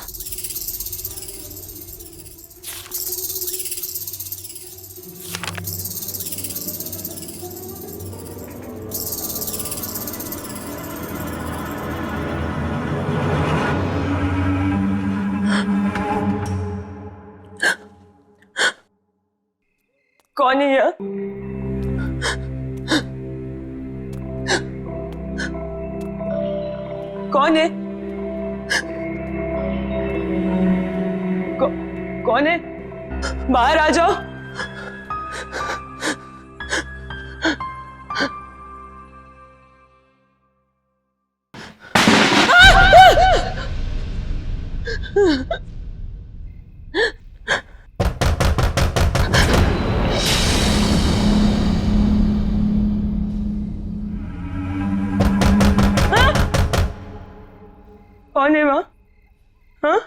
कौन है यह? कौन है? कौन है? बाहर आ जाओ। कौन है वहां? हाँ?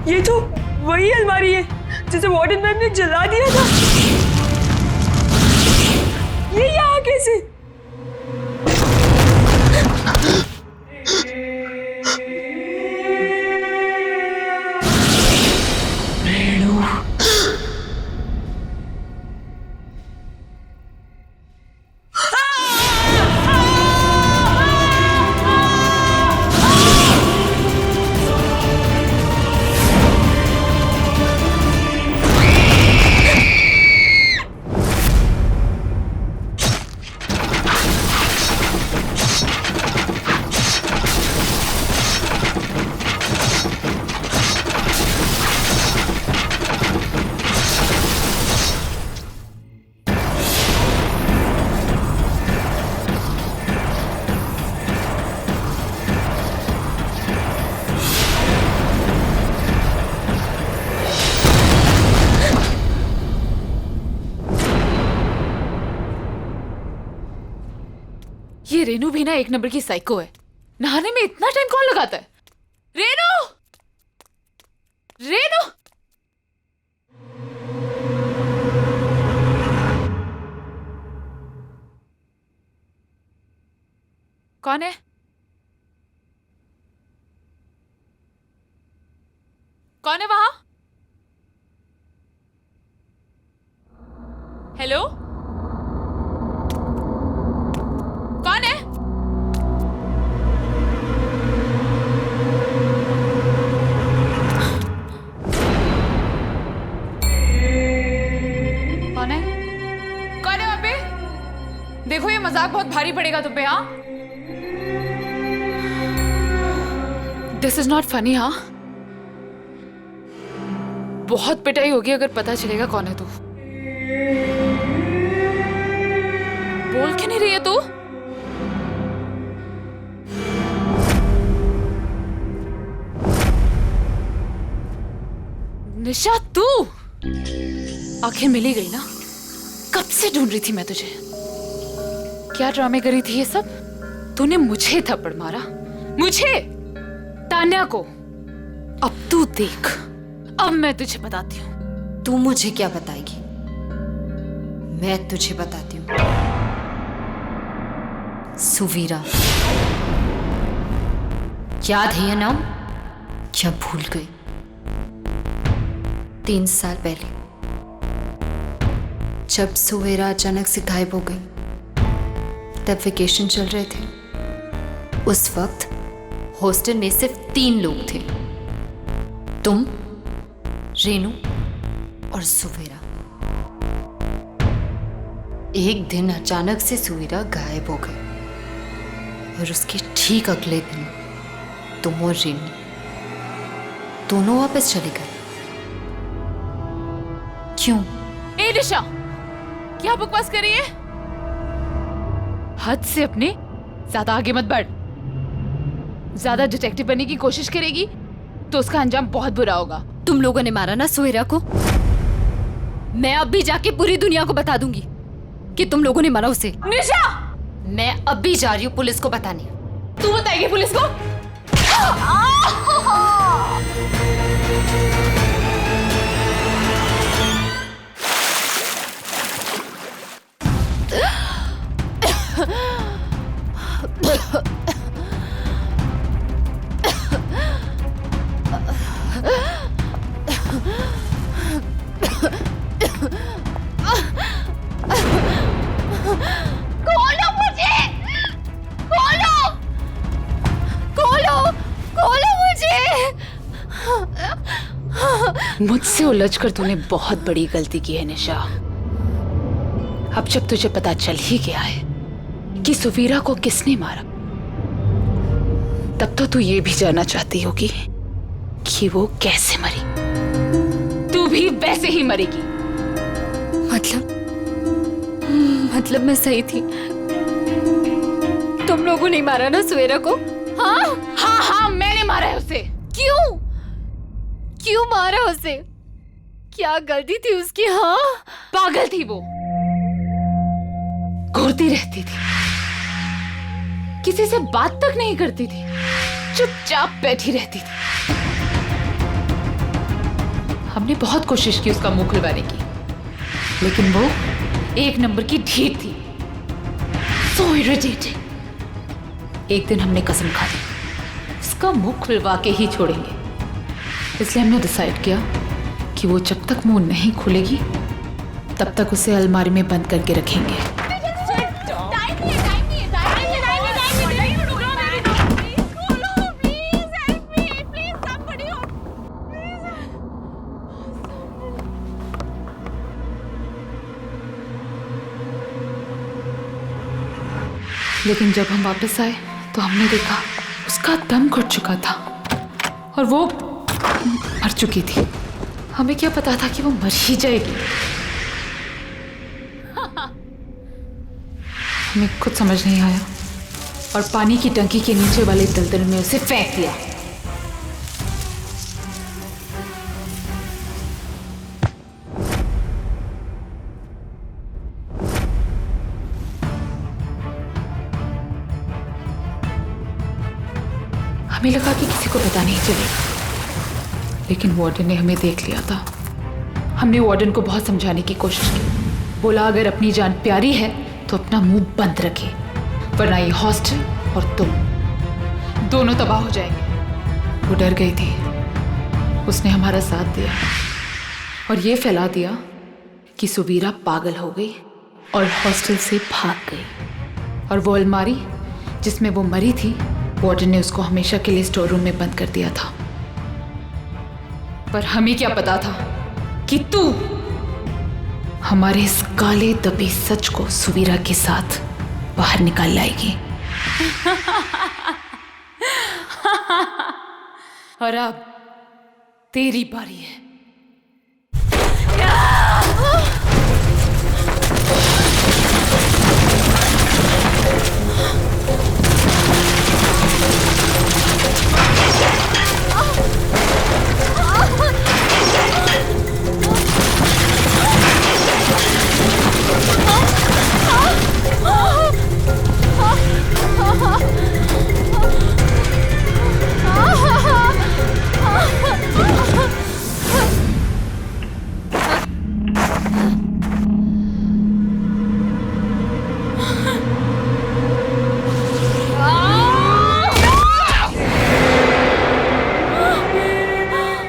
ये तो वही अलमारी है जिसे वार्डन मैम ने जला दिया था। ये यहाँ कैसे? ये रेनू भी ना एक नंबर की साइको है। नहाने में इतना टाइम कौन लगाता है? रेनू! रेनू! कौन है? कौन है वहां? हेलो? मजाक बहुत भारी पड़ेगा तुम पे। हाँ, दिस इज नॉट फनी। हाँ, बहुत पिटाई होगी अगर पता चलेगा कौन है तू। बोल क्यों नहीं रही है तू? निशा, तू आखिर मिली गई ना? कब से ढूंढ रही थी मैं तुझे। क्या ड्रामे करी थी ये सब? तूने मुझे थप्पड़ मारा, मुझे, तान्या को। अब तू देख, अब मैं तुझे बताती हूँ। तू मुझे क्या बताएगी? मैं तुझे बताती हूँ। सुवीरा, याद है ये नाम? क्या भूल गई? 3 साल पहले जब सुवेरा अचानक से गायब हो गई, तब वेकेशन चल रहे थे। उस वक्त हॉस्टल में सिर्फ 3 लोग थे, तुम, रेनू और सुवेरा। एक दिन अचानक से सुवेरा गायब हो गए और उसके ठीक अगले दिन तुम और रेनू दोनों वापस चले गए। क्यों? ए निशा, क्या बकवास कर रही है? हद से अपने ज्यादा आगे मत बढ़। ज्यादा डिटेक्टिव बनने की कोशिश करेगी तो उसका अंजाम बहुत बुरा होगा। तुम लोगों ने मारा ना सुवेरा को? मैं अब भी जाके पूरी दुनिया को बता दूंगी कि तुम लोगों ने मारा उसे। निशा, मैं अब भी जा रही हूँ पुलिस को बताने। तू बताएगी पुलिस को? खोलो मुझे, खोलो, खोलो, खोलो मुझे। मुझसे उलझकर तूने बहुत बड़ी गलती की है निशा। अब जब तुझे पता चल ही गया है कि सुवीरा को किसने मारा, तब तो तू ये भी जानना चाहती होगी कि वो कैसे मरी। तू भी वैसे ही मरेगी। मतलब मैं सही थी? तुम लोगों ने मारा ना सुवेरा को? हाँ हाँ हाँ, मैंने मारा है उसे। क्यों? क्यों मारा उसे? क्या गलती थी उसकी? हाँ, पागल थी वो, घूरती रहती थी, किसी से बात तक नहीं करती थी, चुपचाप बैठी रहती थी। हमने बहुत कोशिश की उसका मुंह खुलवाने की, लेकिन वो एक नंबर की ढीठ थी। So irritating। एक दिन हमने कसम खा ली उसका मुंह खुलवा के ही छोड़ेंगे। इसलिए हमने डिसाइड किया कि वो जब तक मुंह नहीं खुलेगी तब तक उसे अलमारी में बंद करके रखेंगे। लेकिन जब हम वापस आए तो हमने देखा उसका दम घुट चुका था और वो मर चुकी थी। हमें क्या पता था कि वो मर ही जाएगी। हमें कुछ समझ नहीं आया और पानी की टंकी के नीचे वाले दलदल में उसे फेंक दिया। हमें लगा कि किसी को पता नहीं चलेगा, लेकिन वार्डन ने हमें देख लिया था। हमने वार्डन को बहुत समझाने की कोशिश की। बोला अगर अपनी जान प्यारी है तो अपना मुंह बंद रखे, वरना ये हॉस्टल और तुम दोनों तबाह हो जाएंगे। वो डर गई थी। उसने हमारा साथ दिया और ये फैला दिया कि सुवीरा पागल हो गई और हॉस्टल से भाग गई। और वो अलमारी जिसमें वो मरी थी, वार्डन ने उसको हमेशा के लिए स्टोर रूम में बंद कर दिया था। पर हमें क्या पता था कि तू हमारे इस काले दबे सच को सुवीरा के साथ बाहर निकाल लाएगी। और अब तेरी बारी है।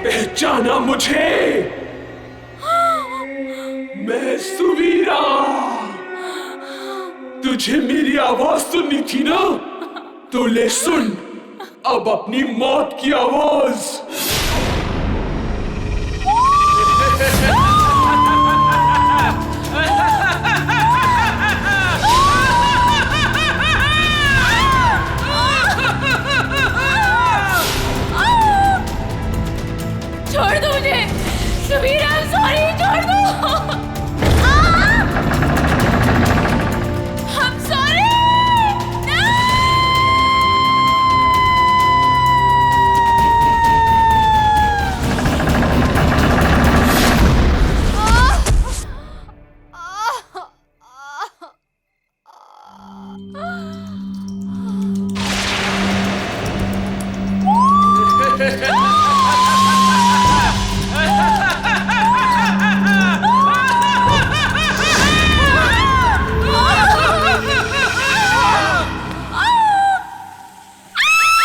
पहचाना मुझे? मैं सुवीरा। तुझे मेरी आवाज सुननी थी ना? तो ले सुन अब अपनी मौत की आवाज। छोड़ दो मुझे सुवीरा, सॉरी, छोड़ दो। I'm sorry।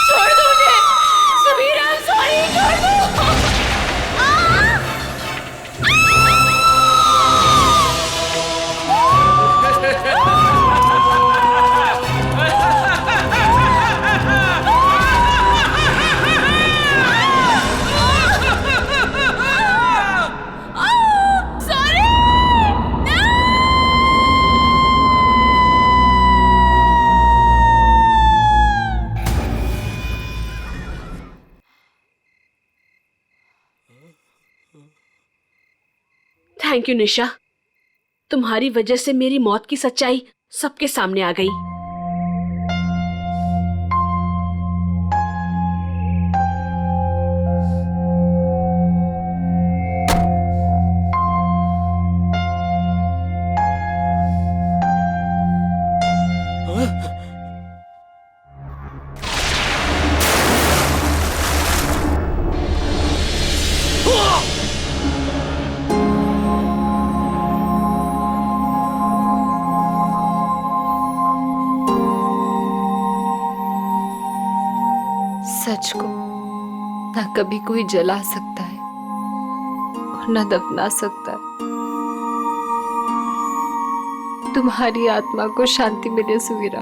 छोड़ दो मुझे सुवीरा, सॉरी, छोड़ दो। थैंक यू निशा, तुम्हारी वजह से मेरी मौत की सच्चाई सबके सामने आ गई। सच को ना कभी कोई जला सकता है और ना दफना सकता है। तुम्हारी आत्मा को शांति मिले सुवीरा।